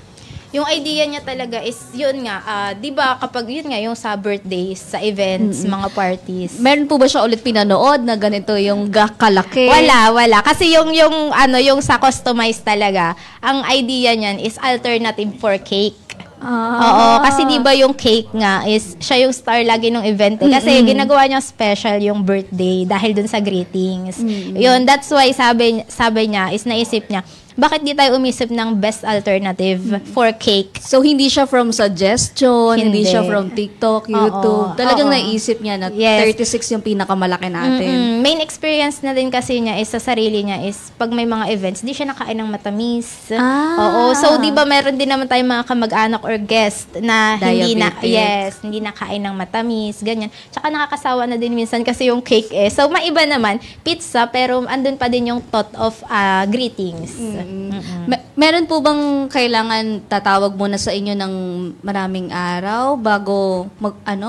Yung idea niya talaga is, yun nga, di ba kapag yun nga, yung sa birthdays, sa events, mga parties. Meron po ba siya ulit pinanood na ganito yung kalaki? Wala. Kasi yung sa customize talaga, ang idea niyan is alternative for cake. Oo, kasi di ba yung cake nga is siya yung star lagi ng event eh. Kasi ginagawa niya special yung birthday dahil dun sa greetings. Yun, that's why sabi niya is naisip niya, bakit di tayo umisip ng best alternative for cake? So, hindi siya from suggestion, hindi siya from TikTok, YouTube. Talagang naisip niya na 36 yung pinakamalaki natin. Main experience na din kasi niya is sa sarili niya is pag may mga events, di siya nakain ng matamis. Oo. So, di ba meron din naman tayong mga kamag-anak or guest na hindi nakain ng matamis, ganyan. Tsaka nakakasawa na din minsan kasi yung cake eh. So, maiba naman, pizza, pero andun pa din yung thought of greetings. Meron po bang kailangan tatawag muna sa inyo ng maraming araw bago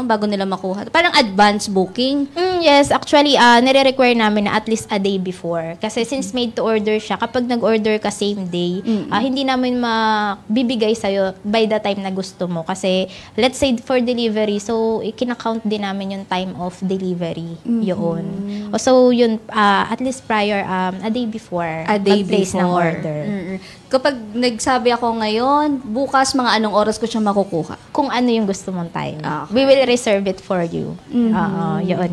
bago nila makuha? Parang advance booking? Yes, actually nire-require namin na at least a day before. Kasi since made to order siya, kapag nag-order ka same day, hindi namin mabibigay sa'yo by the time na gusto mo. Kasi let's say for delivery, so ikina-count din namin yung time of delivery. Yun. So yun, at least prior, a day before. A day mag-place ng before. order. Kapag nagsabi ako ngayon, bukas mga anong oras ko siya makukuha? Kung ano yung gusto mong time. Okay. We will reserve it for you. Yun.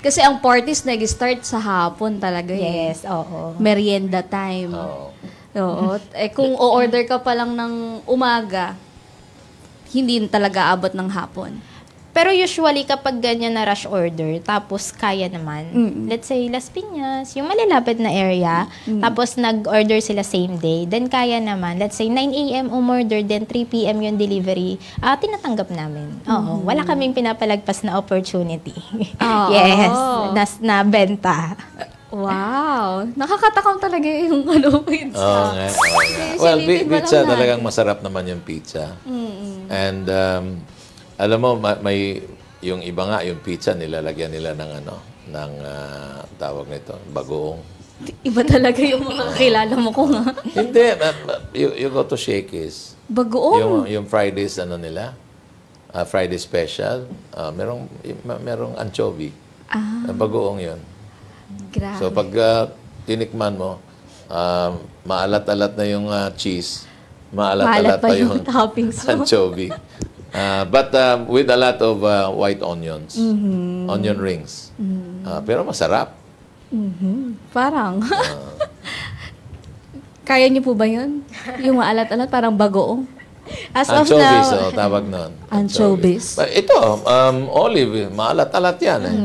Kasi ang parties nag-start sa hapon talaga. Yes, oo. Merienda time. Oo. Kung o-order ka pa lang ng umaga, hindi talaga abot ng hapon. Pero usually, kapag ganyan na rush order, tapos kaya naman, let's say Las Piñas, yung malalapit na area, tapos nag-order sila same day, then kaya naman, let's say 9 a.m. umorder, then 3 p.m. yung delivery, tinatanggap namin. Oo. Wala kaming pinapalagpas na opportunity. Yes, na benta. Wow. Nakakatakam talaga yung pizza. Oo nga. Well, pizza talagang masarap naman yung pizza. And alam mo, may yung iba nga, yung pizza, nilalagyan nila ng tawag nito, bagoong. Iba talaga yung mga kilala mo ko nga. Hindi, you go to Shakey's. Bagoong? Yung Fridays, nila, Friday special, merong anchovy. Bagoong yun. Grabe. So, pag tinikman mo, maalat-alat na yung cheese, maalat-alat pa yung toppings mo. anchovy. But with a lot of white onions, onion rings. Pero masarap. Parang. Kaya niyo po ba yun? Yung maalat-alat, parang bagoong? As of Anchovies, now. tawag nun. Anchovies. Ito, olive, maalat-alat yan eh.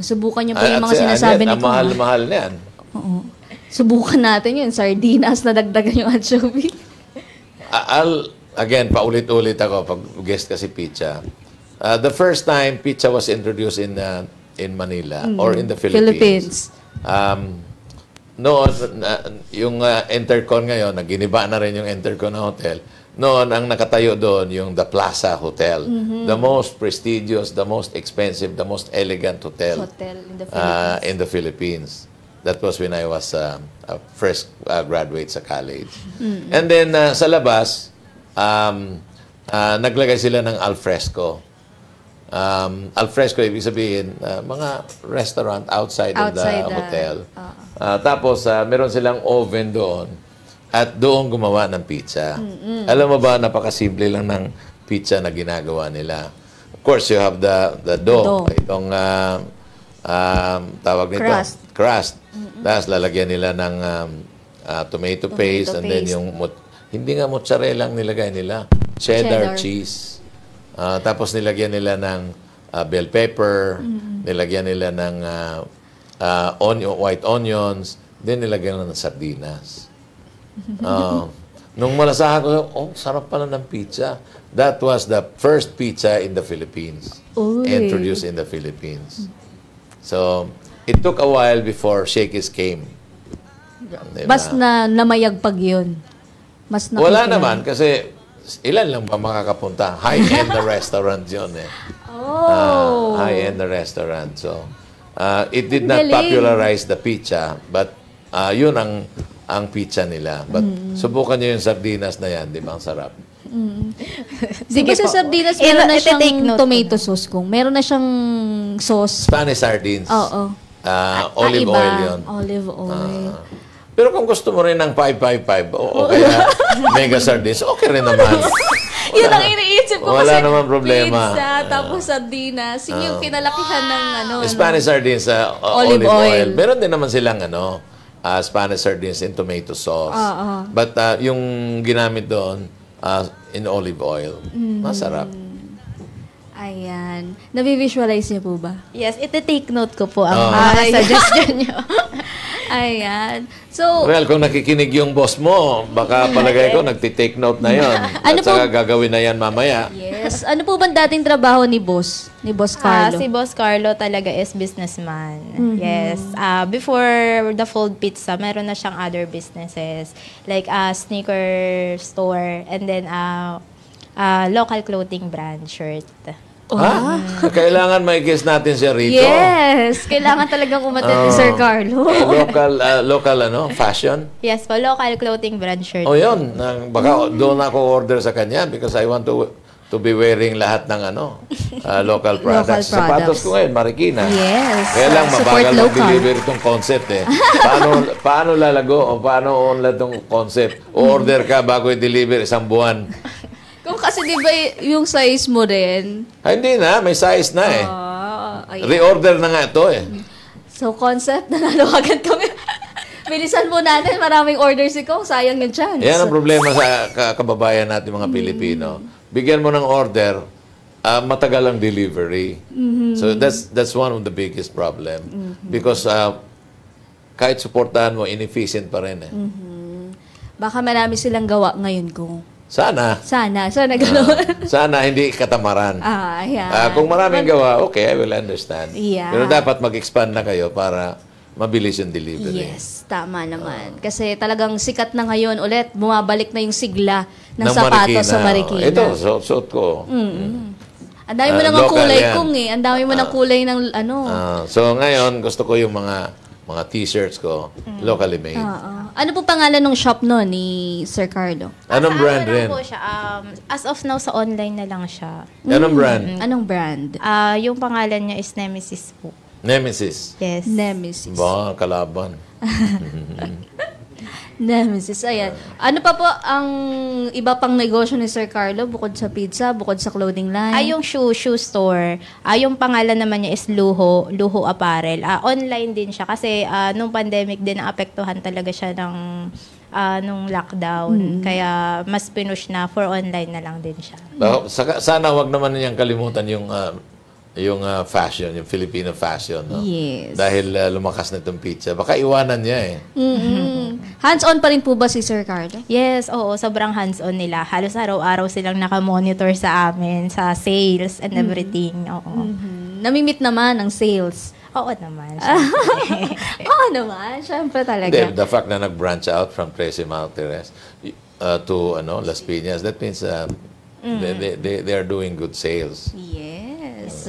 Subukan niyo po yung mga sinasabi ni Kuya. Mahal-mahal na yan. Oo. Subukan natin yun. Sardinas na dagdagan yung anchovy. Again, paulit-ulit ako pag guest kasi pizza. The first time pizza was introduced in Manila or in the Philippines. Noon, yung Intercon ngayon, naginiba na rin yung Intercon na hotel. Noon, ang nakatayo doon, yung The Plaza Hotel. The most prestigious, the most expensive, the most elegant hotel in the Philippines. That was when I was a first graduate sa college. And then, sa labas, naglagay sila ng alfresco. Alfresco, ibig sabihin, mga restaurant outside of the hotel. Tapos, meron silang oven doon at doon gumawa ng pizza. Alam mo ba, napakasimple lang ng pizza na ginagawa nila. Of course, you have the dough. Itong tawag nito, crust. Tapos, lalagyan nila ng tomato paste and then yung hindi nga mozzarella ang nilagay nila. Cheddar cheese. Tapos nilagyan nila ng bell pepper. Nilagyan nila ng white onions. Then nilagyan nila ng sardinas. Nung malasahan ko, sarap pala ng pizza. That was the first pizza in the Philippines. Introduced in the Philippines. So, it took a while before Shakey's came. Diba? Mas namayagpag yun. Wala naman kasi ilan lang ba makakapunta? High-end na restaurant yun eh. High-end na restaurant. So, it did not popularize the pizza, but yun ang pizza nila. But subukan nyo yung sardinas na yan, di ba? Ang sarap. Di ba sa sardinas meron na siyang tomato sauce kung? Meron na siyang sauce. Spanish sardines. Oo. Olive iba. oil yun. Olive oil. Pero kung gusto mo rin ng 555 o kaya mega sardines, okay rin naman. Yun ang iniisip ko Wala kasi naman problema. pizza, tapos sardinas. Yun yung kinalakihan ng Spanish sardines, olive oil. Meron din naman silang Spanish sardines in tomato sauce. But yung ginamit doon, in olive oil. Masarap. Ayan. Nabi-visualize niyo po ba? Yes, ite-take note ko po ang mga suggestion nyo. Ayan. So, Well, kung nakikinig yung boss mo, baka palagay ko nagtitake note na yon. At saka gagawin na yan mamaya. yes. Ano po bang dating trabaho ni boss? Ni Boss Carlo? Si Boss Carlo talaga is businessman. Yes. Before the Fold Pizza, meron na siyang other businesses. Like a sneaker store and then local clothing brand shirt. Ha? Kailangan mai-guess natin siya rito. Yes. Kailangan talagang umattend ni Sir Carlo. Local fashion. Yes po, local clothing brand shirt. O yun, baka doon ako order sa kanya because I want to be wearing lahat ng local products. Local Sapatos products. ko ngayon, Marikina. Yes. Kaya lang Support mabagal local. mag-deliver itong concept eh. Paano lalago o paano unlad itong concept? O-order ka bago i-deliver isang buwan. Kung kasi di ba yung size mo rin? Hindi na, may size na eh. Ayan. Reorder na nga ito eh. So, concept, nanalo agad kami. Bilisan mo natin, maraming orders ikaw, sayang yung chance. Yan ang problema sa kababayan natin mga Pilipino. Bigyan mo ng order, matagal ang delivery. So that's one of the biggest problem. Because kahit suportahan mo, inefficient pa rin eh. Baka marami silang gawa ngayon kung. Sana Gano'n. sana hindi katamaran. Ayan. Kung maraming gawa, okay, I will understand. Yeah. Pero dapat mag-expand na kayo para mabilis yung delivery. Yes, tama naman. Kasi talagang sikat na ngayon ulit, bumabalik na yung sigla ng Ng sapatos sa Marikina. Ito, suot ko. Ang dami mo nang local kulay yan. kung eh. Ang dami mo ng kulay ng So ngayon, gusto ko yung mga t-shirts ko, locally made. Ano po pangalan ng shop no ni Sir Carlo? Anong brand rin? Po siya, as of now, sa online na lang siya. Anong brand? Anong brand? Yung pangalan niya is Nemesis po. Nemesis. Yes. Nemesis. Ba, kalaban. Nemesis, ayan. Ano pa po ang iba pang negosyo ni Sir Carlo bukod sa pizza, bukod sa clothing line? Yung shoe store. Yung pangalan naman niya is Luho Apparel. Online din siya kasi nung pandemic din naapektuhan talaga siya ng nung lockdown. Kaya mas pinush na for online na lang din siya. Sana wag naman niyang kalimutan yung fashion, yung Filipino fashion. No? Yes. Dahil lumakas na itong pizza. Baka iwanan niya eh. Hands-on pa rin po ba si Sir Carlo? Yes, oo. Sobrang hands-on nila. Halos araw-araw silang nakamonitor sa amin, sa sales and everything. Oo. Namimit naman ang sales. Oo naman. Oo naman, syempre talaga. Then, the fact na nag-branch out from Trece Martires to Las Piñas, that means they are doing good sales. Yes.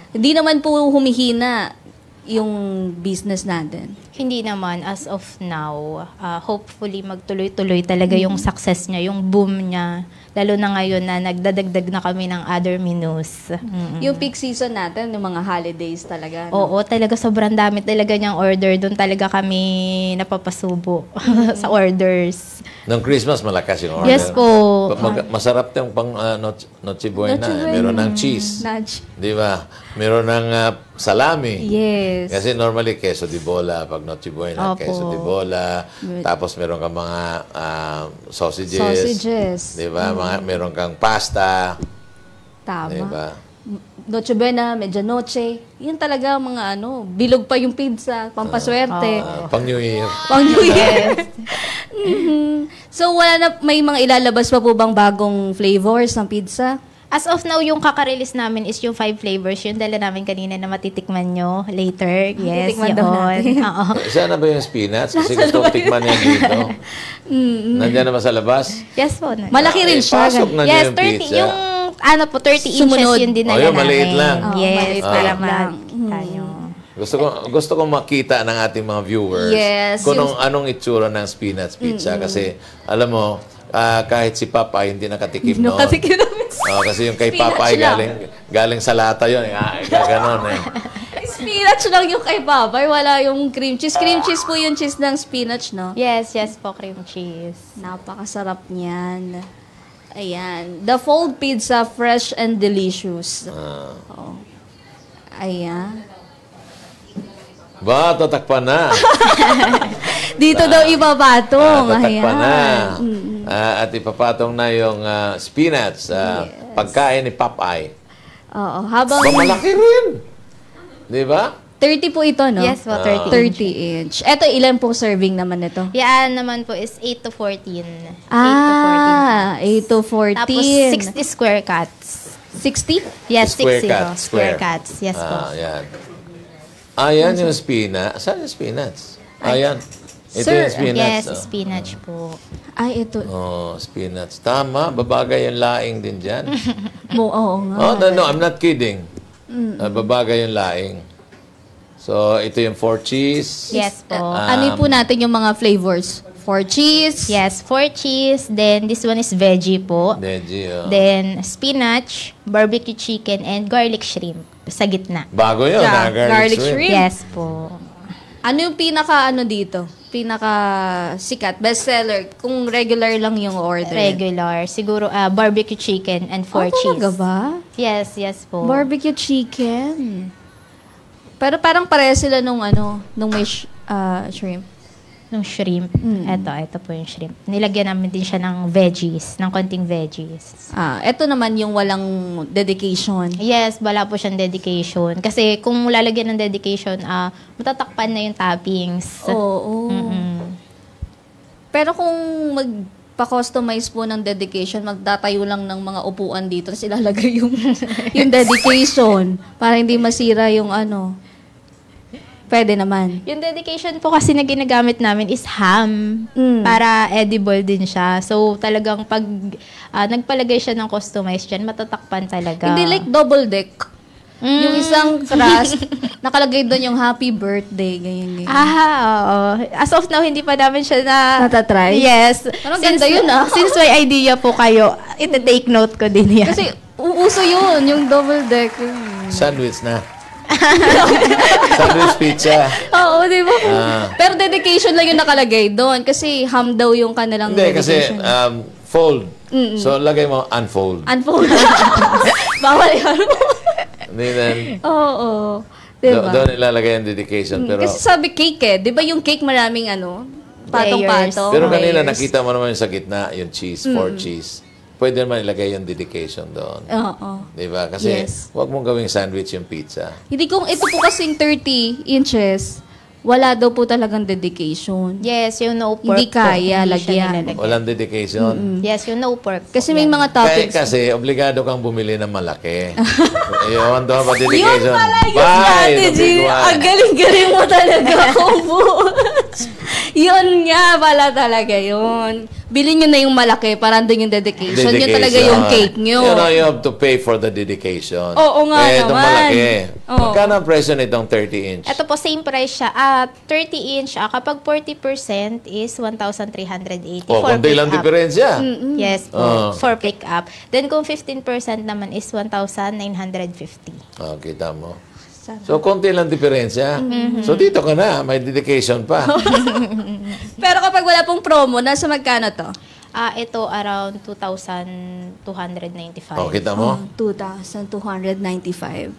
Hindi naman po humihina yung business natin. Hindi naman, as of now, hopefully magtuloy-tuloy talaga yung success niya, yung boom niya. Lalo na ngayon na nagdadagdag na kami ng other menus. Yung peak season natin, yung mga holidays talaga. No? Oo, talaga sobrang dami talaga niyang order. Doon talaga kami napapasubo sa orders. Nung Christmas, malakas yung order. Yes po. Masarap yung pang Noche Buena. Meron ng cheese. Di ba? Meron ng salami. Yes. Kasi normally, queso di bola. Pag Noche Buena, queso di bola. Tapos meron kang mga sausages. Di ba? Meron kang pasta. Tama. Di ba? Noche Buena, Medianoche. Yan talaga mga bilog pa yung pizza, pampaswerte. Pang New Year. Pang New Year. So, may mga ilalabas pa po bang bagong flavors ng pizza? As of now, yung kaka-release namin is yung 5 flavors. Yung dala namin kanina na matitikman nyo later. Yes, Titikman daw natin. Oo. Sana ba yung spinach? Kasi gusto kong tikman yan dito. Nandiyan naman sa labas. Yes po. Malaki rin siya. Pasok na Yes, yung 30. pizza. Yung 30 Sumunod. inches yun din Oh, nila yung maliit namin. lang. Yes, maliit para lang. tayo. Gusto ko makita ng ating mga viewers Yes, kung anong itsura ng spinach pizza. Kasi, alam mo, kahit si Papa hindi nakatikim noon. Kasi yung kay Spinach Papa ay lang. galing sa lata yun. Gaganon eh. Spinach lang yung kay Papa, wala yung cream cheese. Cream cheese po yung cheese ng spinach, no? Yes po, cream cheese. Napakasarap niyan. Ayan. The fold pizza, fresh and delicious. Oh. Ayan. Ba, tatakpan na. Dito daw ipapatong. Tatakpan na. Ayan. At ipapatong na yung spinach. Pagkain ni Popeye. Oo. Habang Ba, malaki rin. Di ba? 30 po ito, no? Yes po, 30. 30 inch. Ito, ilan pong serving naman ito? Yan naman po is 8 to 14. 8 to 14. Tapos 60 square cuts. 60? Yes, Square 60. cut, Square cuts. Yes po. Yan. Ayan yung spinach. Saan yung spinach? Ayan. Ito Sir, yung spinach. Yes, spinach po. Ay, ito. Spinach. Tama. Babagay yung laing din dyan. Oo nga. No, I'm not kidding. Babagay yung laing. So, ito yung 4 cheese. Yes po. Ano po natin yung mga flavors? 4 cheese. Yes, 4 cheese. Then, this one is veggie po. Veggie, Then, spinach, barbecue chicken, and garlic shrimp sa gitna. Bago yun, Yeah, garlic shrimp. Yes po. Ano yung pinaka dito? Pinaka sikat, bestseller, kung regular lang yung order. Regular. Siguro, barbecue chicken and 4 cheese. Talaga ba? Yes po. Barbecue chicken. Pero parang pareha sila nung may shrimp. Nung shrimp. Ito po yung shrimp. Nilagyan namin din siya ng veggies, ng konting veggies. Ito naman yung walang dedication. Yes, wala po siyang dedication. Kasi kung lalagyan ng dedication, matatakpan na yung toppings. Oo. Pero kung magpa-customize po ng dedication, magtatayo lang ng mga upuan dito, tapos ilalagay yung dedication para hindi masira yung Pwede naman. Yung dedication po kasi na ginagamit namin is ham. Para edible din siya. So, talagang pag nagpalagay siya ng customized dyan, matatakpan talaga. Hindi like double deck. Yung isang crust, nakalagay doon yung happy birthday, ganyan. Oo. As of now, hindi pa namin siya Natatry? Yes. Parang ganda yun, Since may idea po kayo, ita-take note ko din yan. Kasi uuso yun, yung double deck. Sandwich na. Sandwich pizza. Oo, di ba? Pero dedication lang yung nakalagay doon kasi ham daw yung kanilang Hindi, kasi dedication. fold. So, lagay mo unfold. Unfold. Bawal yun. Oo. Diba? Doon ilalagay ang dedication. Pero, Kasi sabi cake di ba yung cake maraming patong-patong. pero kanina layers. nakita mo naman yung sa gitna, yung cheese, 4 cheese. Pwede naman ilagay yung dedication doon. Oo. Diba? Kasi Yes. huwag mong gawing sandwich yung pizza. Hindi kung ito po kasing 30 inches, wala daw po talagang dedication. Yes, yung no pork Hindi kaya po, hindi siya lagyan. nilalagyan. Walang dedication. Yes, yung no pork. Kasi may mga toppings. Kasi obligado kang bumili ng malaki. Iyon doon pa dedication. Yun pala yung Buy the strategy. big one. Ang galing-galing mo talaga, Kumbus. Yun nga pala talaga yun. Bilhin nyo na yung malaki para andun yung dedication. Yun talaga yung cake nyo. You know, you have to pay for the dedication. Oo nga Itong naman. malaki. Oo. Magkano ang presyo nitong 30 inch? Ito po, same price siya. 30 inch, kapag 40% is 1,380 Oh, for konti lang pick up. diferensya. Yes po, Oh. for pick up. Then kung 15% naman is 1,950. Oh, kita mo. So, konti lang diferensya. So, dito ka na. May dedication pa. Pero kapag wala pong promo, nasa magkano to? Ito around 2,295. Oh, kita mo? 2,295.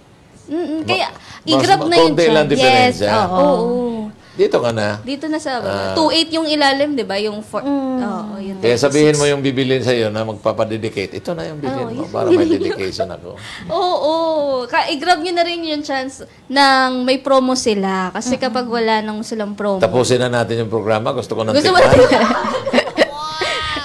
Kaya, i-grab na yun konti siya. lang diferensya. Yes, Oo. Dito ka na. Dito na sa 2.8 yung ilalim, di ba? Yung Oo, yun. Kaya sabihin mo yung bibilin sa'yo na magpapadedicate. Ito na yung bilhin mo para may dedication ako. Oo. I-grab nyo na rin yung chance ng may promo sila. Kasi kapag wala nang silang promo. Tapusin na natin yung programa. Gusto ko ng Gusto mo tikman.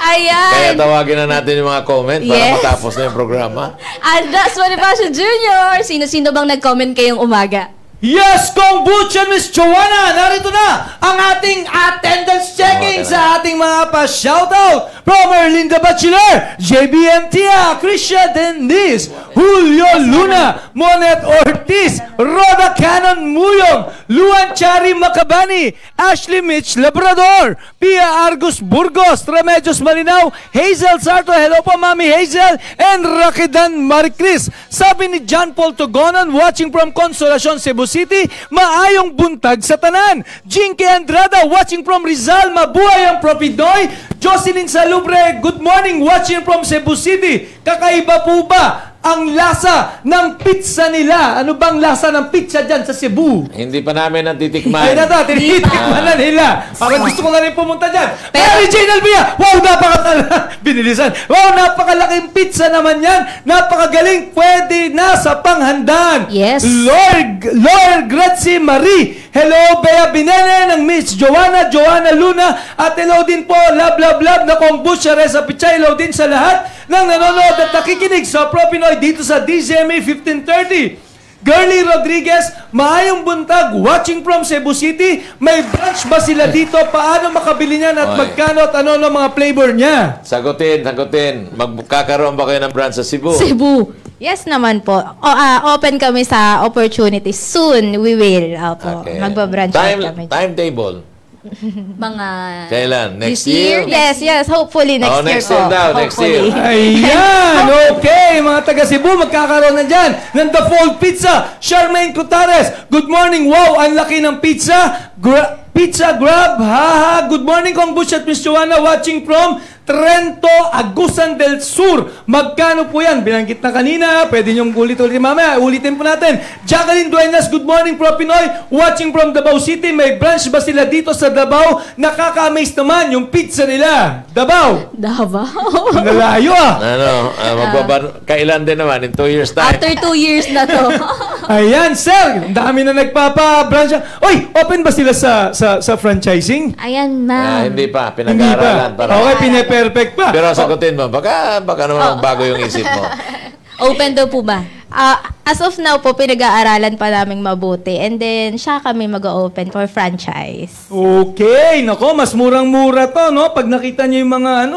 Ayan. Kaya tawagin na natin yung mga comment para Yes. matapos na yung programa. Andras Bonifacio Jr. Sino-sino bang nag-comment kayong umaga? Yes, Kong Butch and Miss Joanna! Narito na ang ating attendance checking sa ating mga pa-shoutout! from Erlinda Bachelor, JBM Tia, Krisha Denise, Julio Luna, Monet Ortiz, Roda Cannon Muyong, Luan Chari Macabani, Ashley Mitch Labrador, Pia Argus Burgos, Remedios Malinaw, Hazel Sarto, hello po Mami Hazel, and Rakidan Maricris. Sabi ni John Paul Togonan, watching from Consolacion, Cebu City, maayong buntag sa tanan. Jinky Andrada, watching from Rizal, mabuhay ang Propidoy. Jocelyn Salubre, good morning, watching from Cebu City. Kakaiba po ba ang lasa ng pizza nila? Ano bang lasa ng pizza dyan sa Cebu? Hindi pa namin natitikman. Ay na to, tinitikman na nila. Parang gusto ko na rin pumunta dyan. Mary Jane Albia, wow, binilisan. Wow, napakalaking pizza naman yan. Napakagaling, pwede na sa panghandaan. Yes. Lord Grazie Marie. Hello, Bea Binene ng Miss Joanna Luna. At hello din po, love na kombucha, Reza Pichay. Hello din sa lahat ng nanonood at nakikinig sa Propinoy dito sa DZMA 1530. Girlie Rodriguez, maayong buntag, watching from Cebu City. May branch ba sila dito? Paano makabili niyan at magkano at ano mga flavor niya? Sagutin. Magkakaroon ba kayo ng branch sa Cebu? Cebu. Yes naman po. Open kami sa opportunities. Soon, we will. Opo, Okay. magbabranch out kami. Timetable. Mga... Kailan? Next This year? year? Yes. Hopefully next year next po. year daw, next year. Hopefully. Ayan! Okay, mga taga Cebu, magkakaroon na dyan ng The Fold Pizza. Charmaine Cutares, good morning. Wow, ang laki ng pizza. Pizza Grab, haha. Good morning, Kong Butch at Miss Joanna, watching from Trento, Agusan del Sur. Magkano po yan? Binanggit na kanina. Pwede niyong ulit-ulit mamaya. Ulitin po natin. Jacqueline Duenas, good morning, Pro Pinoy. Watching from Davao City. May branch ba sila dito sa Davao? Nakaka-amaze naman yung pizza nila. Davao. Nalayo ah. Kailan din naman? In 2 years time? After 2 years na to. Ayan, sir. Ang dami na nagpapa-branch. Oy, open ba sila sa franchising? Ayan na. Hindi pa. Hindi Pinag-aaralan. pa. Okay, perfect pa. Pero sagutin mo, baka naman bago yung isip mo. Open daw po ba? As of now po, pinag-aaralan pa naming mabuti. And then, siya kami mag-open for franchise. Okay. Nako, mas murang-mura to, no? Pag nakita niyo yung mga,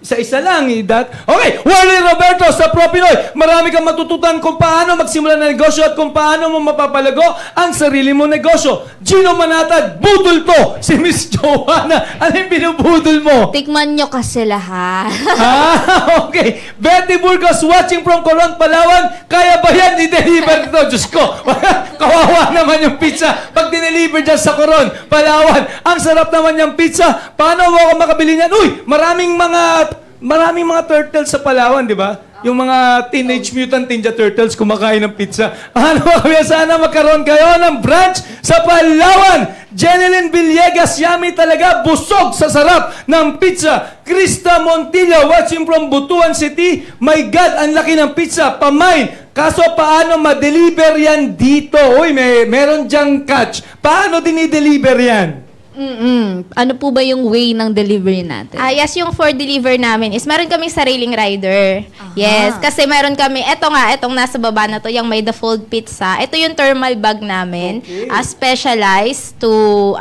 isa-isa lang. Okay, Wally Roberto sa Propinoy. Marami kang matututan kung paano magsimula ng negosyo at kung paano mo mapapalago ang sarili mo negosyo. Gino Manatad, budol to. Si Miss Joanna, ano yung binubudol mo? Tikman nyo kasi lahat. Okay. Betty Burgos, watching from Coron, Palawan. Kaya ba yan i-deliver ito? Diyos ko, kawawa naman yung pizza. Pag dineliver dyan sa Coron, Palawan, ang sarap naman yung pizza. Paano mo ako makabili niyan? Uy, maraming mga turtles sa Palawan, di ba? Yung mga Teenage Mutant Ninja Turtles kumakain ng pizza. Ano kaya sana magkaroon kayo ng branch sa Palawan. Jeneline Villegas, yummy talaga, busog sa sarap ng pizza. Krista Montilla, watching from Butuan City. My God, ang laki ng pizza. Pamain. Kaso paano ma-deliver yan dito? Uy, meron dyang catch. Paano dinideliver yan? Ano po ba yung way ng delivery natin? Yes, yung for deliver namin is meron kaming sariling rider. Yes, kasi meron kami, etong nasa baba na to, yung may The Fold Pizza. Ito yung thermal bag namin, specialized to,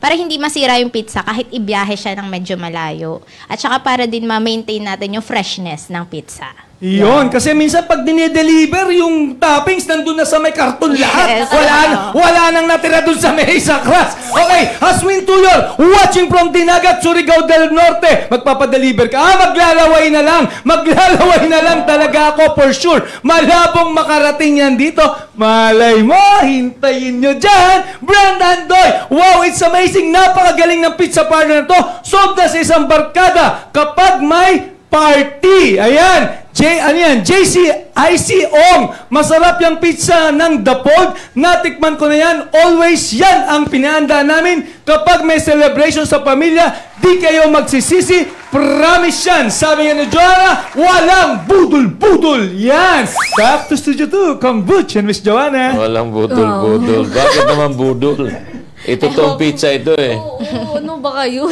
para hindi masira yung pizza kahit ibiyahe siya ng medyo malayo. At saka para din ma-maintain natin yung freshness ng pizza. Iyon, kasi minsan pag dinideliver, yung toppings nandun na sa may karton lahat. Yes. Wala nang natira dun sa may sakras. Okay, Haswin Tuyor, watching from Dinagat, Surigao del Norte. Magpapadeliver ka. Maglalaway na lang talaga ako for sure. Malabong makarating yan dito. Malay mo, hintayin nyo dyan. Brandon Doy, wow, it's amazing. Napakagaling ng pizza partner na to. Sold na sa isang barkada kapag may party. Ayan. JC Ong. Masarap yung pizza ng The Fold. Natikman ko na yan. Always yan ang pinahanda namin. Kapag may celebration sa pamilya, di kayo magsisisi. Promise yan. Sabi nga ni Joanna, walang budol-budol. Yan. Back to Studio 2. Kong Butch and Miss Joanna. Walang budol-budol. Bakit naman budol? Ito tong pizza ito eh. Oo, ano ba kayo?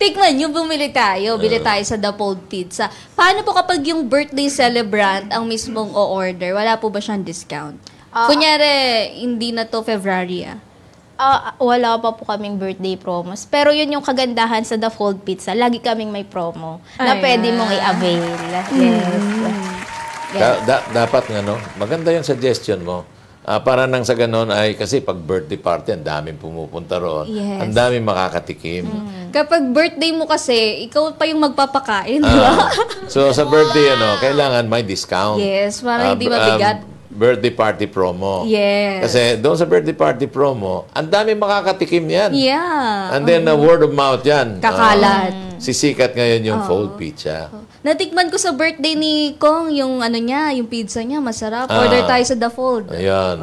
Tikman nyo, bumili tayo. Bili tayo sa The Fold Pizza. Paano po kapag yung birthday celebrant ang mismong o-order? Wala po ba siyang discount? Kunyari, hindi na to February Wala pa po kaming birthday promos. Pero yun yung kagandahan sa The Fold Pizza. Lagi kaming may promo na Ayan. pwede mong i-avail. Yes. Dapat nga, no? Maganda yung suggestion mo. Para nang sa ganon ay, kasi pag birthday party, ang daming pumupunta roon. Yes. Ang daming makakatikim. Kapag birthday mo kasi, ikaw pa yung magpapakain, di ba? So, sa birthday, kailangan may discount. Yes, para hindi mabigat. Birthday party promo. Yes. Kasi doon sa birthday party promo, ang daming makakatikim yan. Yeah. And then, word of mouth yan. Kakalat. Sisikat ngayon yung Fold Pizza. Natikman ko sa birthday ni Kong, yung yung pizza niya, masarap. Order tayo sa The Fold. Ayan.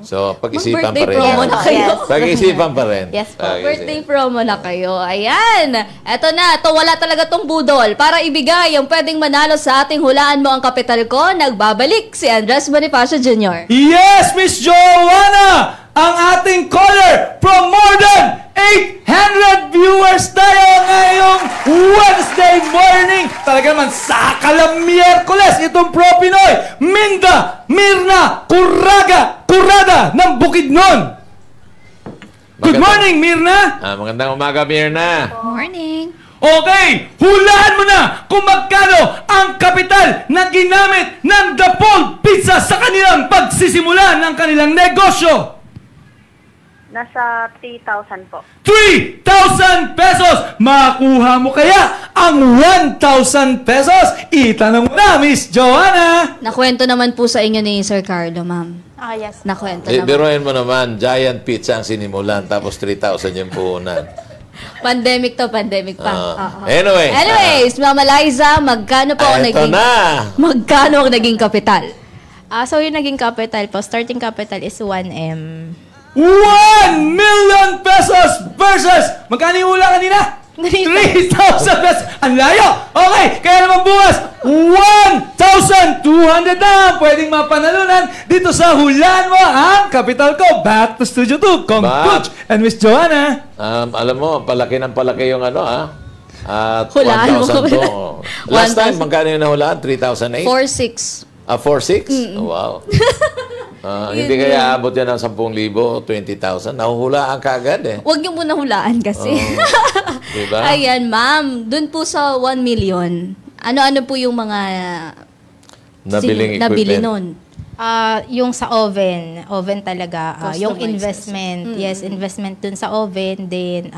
So, pag-isipan pa Mag-birthday rin. promo yan. na kayo. Pag-isipan pa rin. Yes po. Birthday promo na kayo. Ayan. Eto na. To wala talaga tong budol. Para ibigay ang pwedeng manalo sa ating hulaan mo ang kapital ko, nagbabalik si Andres Bonifacio Jr. Yes, Miss Joanna! Ang ating caller from more than 800 viewers tayo ngayong Wednesday morning. Talaga naman, sakalang Miyerkules, itong Pro Pinoy, Minda, Mirna, Kurada ng Bukidnon. Good morning, Mirna! Magandang umaga, Mirna. Morning. Okay, hulaan mo na kung magkano ang kapital na ginamit ng The Fold Pizza sa kanilang pagsisimula ng kanilang negosyo. Nasa 3,000 po. 3,000 pesos! Makuha mo kaya ang 1,000 pesos? Itanong mo na, Miss Joanna! Nakwento naman po sa inyo ni Sir Carlo, ma'am. Yes. Nakwento naman. Biruin mo naman, Giant Pizza ang sinimulan, tapos 3,000 yung puhunan. Pandemic to, pandemic pa. Anyway. Anyways, Mama Liza, magkano po ang Eto naging... na! Magkano ang naging kapital? So yung naging capital po, starting capital is 1M. 1 million pesos versus magkano yung hula kanina? 3,000 pesos. Ang layo. Okay, kaya naman bukas 1,200 na pwedeng mapanalunan dito sa hulaan mo ang kapital ko. Back to Studio 2, Kong Coach and Miss Joanna. Alam mo, palaki ng palaki yung Hulaan mo. 1,000 to. Last 1,000. time, magkano yung nahulaan? 3,008? 4,600. 4,600? Wow. Hindi kaya abot yan ng 10,000 o 20,000. Nahuhulaan ka agad eh. Huwag niyo muna hulaan kasi. Diba? Ayan, ma'am. Doon po sa 1 million, ano-ano po yung mga Nabiling nabili equipment. nun? Yung sa oven talaga. Yung Customized. investment. Yes, investment dun sa oven. Then,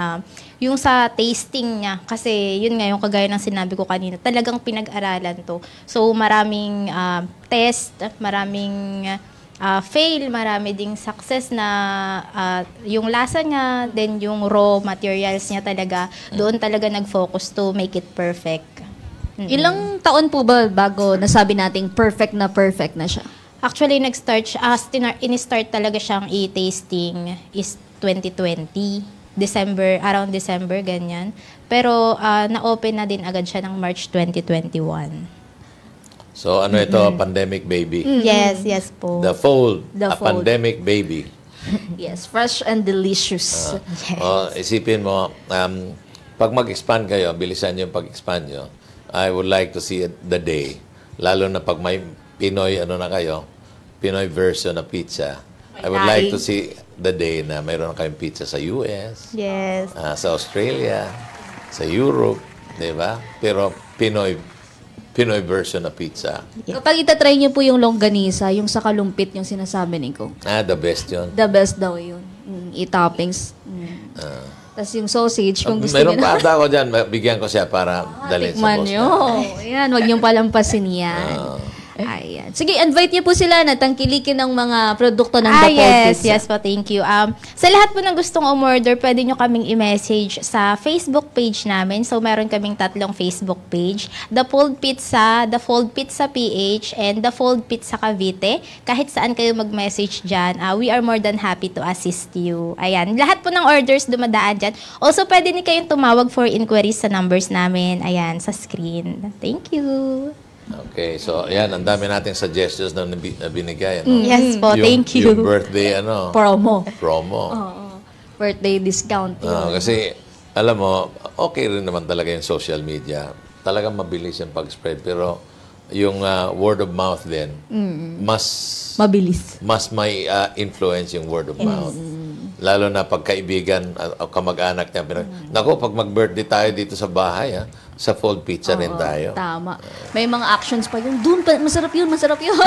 yung sa tasting niya. Kasi, yun nga, yung kagaya ng sinabi ko kanina, talagang pinag-aralan to. So, maraming test, maraming fail, marami ding success na yung lasa niya, then yung raw materials niya talaga, doon talaga nag-focus to make it perfect. Ilang taon po ba bago nasabi nating perfect na siya? Actually, nag-start siya, in-start talaga siyang i-tasting is 2020. Around December, ganyan. Pero, na-open na din agad siya ng March 2021. So, ano ito? Pandemic baby. Yes po. The Fold. The A Fold. pandemic baby. Yes, fresh and delicious. Isipin mo, pag mag-expand kayo, bilisan yung pag-expand nyo, I would like to see the day, lalo na pag may Pinoy, Pinoy version of pizza. I would like to see the day na mayroon kayong pizza sa US, Yes. sa Australia, sa Europe, di ba? Pero Pinoy version of pizza. Kapag itatry niyo po yung longganisa, yung sa kalumpit yung sinasabi ni Kong. The best yun. The best daw yun. I-toppings. Tapos yung sausage, kung gusto Mayroon niyo pa ata ako dyan, bigyan ko siya para dalhin sa tikman boss nyo. Ayan, huwag niyong palampasin yan. Ayan. Sige, invite niyo po sila na tangkilikin ng mga produkto ng The Fold Pizza. Yes po, thank you. Sa lahat po ng gustong umorder, pwede nyo kaming i-message sa Facebook page namin. So, meron kaming 3 Facebook page. The Fold Pizza, The Fold Pizza PH, and The Fold Pizza Cavite. Kahit saan kayo mag-message dyan, we are more than happy to assist you. Ayan. Lahat po ng orders dumadaan dyan. Also, pwede ni kayong tumawag for inquiries sa numbers namin. Ayan, sa screen. Thank you. Okay, so ayan, ang dami nating suggestions na binigay. Yes po, thank you. Yung birthday, Promo. Birthday discount. Kasi, alam mo, okay rin naman talaga yung social media. Talagang mabilis yung pag-spread. Pero, yung word of mouth din, mas Mabilis. may influence yung word of mouth. lalo na pagkaibigan o kamag-anak niya. Naku, pag mag-birthday tayo dito sa bahay, sa Fold Pizza rin tayo. Tama. May mga actions pa yun. Doon pa, masarap yun, masarap yun.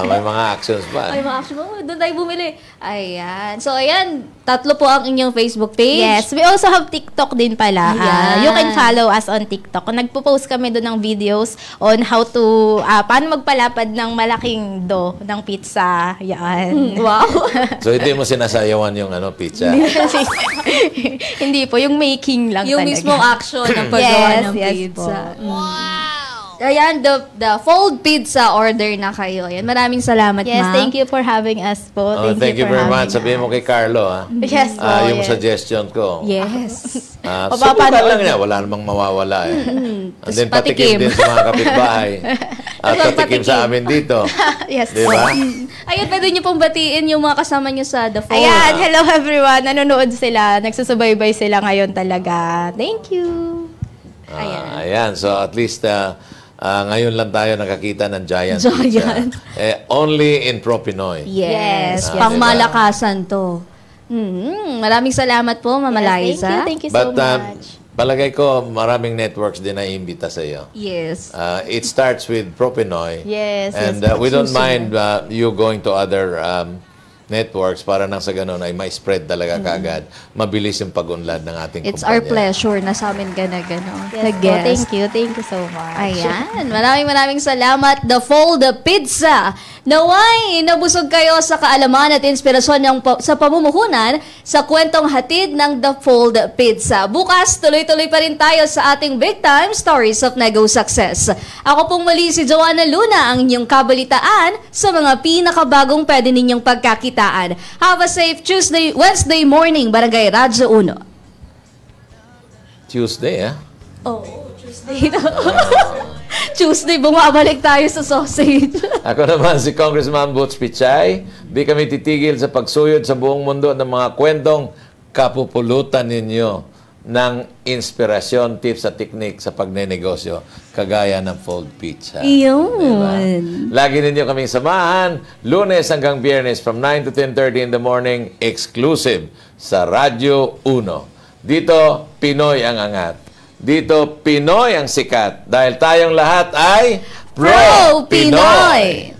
May mga actions pa. May mga actions pa. Doon tayo bumili. Ayan. So, ayan. 3 po ang inyong Facebook page. Yes, we also have TikTok din pala. Ayan. You can follow us on TikTok. Nagpo-post kami doon ng videos on how to, paano magpalapad ng malaking dough ng pizza. Yan. Wow. So, hindi mo sinasayawan yung pizza? Hindi po, yung making lang Yung talaga. mismong action ng paggawa ng Yes pizza. po. Ayan, the Fold Pizza order na kayo. Ayan, maraming salamat, Yes, ma'am. thank you for having us po. Thank you for very having much. Sabihin mo kay Carlo, Yes po, yung yes. suggestion ko. Yes. Subukan lang niya. Wala namang mawawala eh. And then patikim din sa mga kapitbahay. At patikim sa amin dito. Yes Di po. ba? Ayun, pwede niyo pong batiin yung mga kasama niyo sa The Fold. Ayan, hello everyone. Nanonood sila. Nagsusubaybay sila ngayon talaga. Thank you. Ayan. So at least ngayon lang tayo nakakita ng Giant Giant. Pizza. Only in Pro Pinoy. Yes. Yes. Pangmalakasan to. Maraming salamat po, Mama Liza. Thank you so But much. palagay ko maraming networks din na iimbita sa iyo. Yes. It starts with Pro Pinoy. Yes, And yes, we don't mind you going to other networks para nang sa ganun ay may spread talaga kaagad. Mabilis yung pag-unlad ng ating It's our kumpanya. pleasure na sa amin ka na gano'n. Yes po, thank you so much. Ayan. Maraming salamat. The Fold Pizza. Naway, nabusog kayo sa kaalaman at inspirasyon sa pamumuhunan sa kwentong hatid ng The Fold Pizza. Bukas, tuloy-tuloy pa rin tayo sa ating Big Time Stories of Nego Success. Ako pong muli si Joanna Luna, ang inyong kabalitaan sa mga pinakabagong pwede ninyong pagkakitaan. Have a safe Wednesday morning, Barangay Radyo 1. Tuesday, Tuesday na. Tuesday, bumabalik tayo sa sausage. Ako naman si Congressman Butch Pichay. Di kami titigil sa pagsuyod sa buong mundo ng mga kwentong kapupulutan ninyo ng inspirasyon, tips at technique sa pagnenegosyo kagaya ng Fold Pizza. Iyon. Diba? Lagi ninyo kaming samahan, Lunes hanggang Biyernes from 9 to 10:30 in the morning, exclusive sa Radyo 1. Dito, Pinoy ang angat. Dito, Pinoy ang sikat. Dahil tayong lahat ay Pro Pinoy!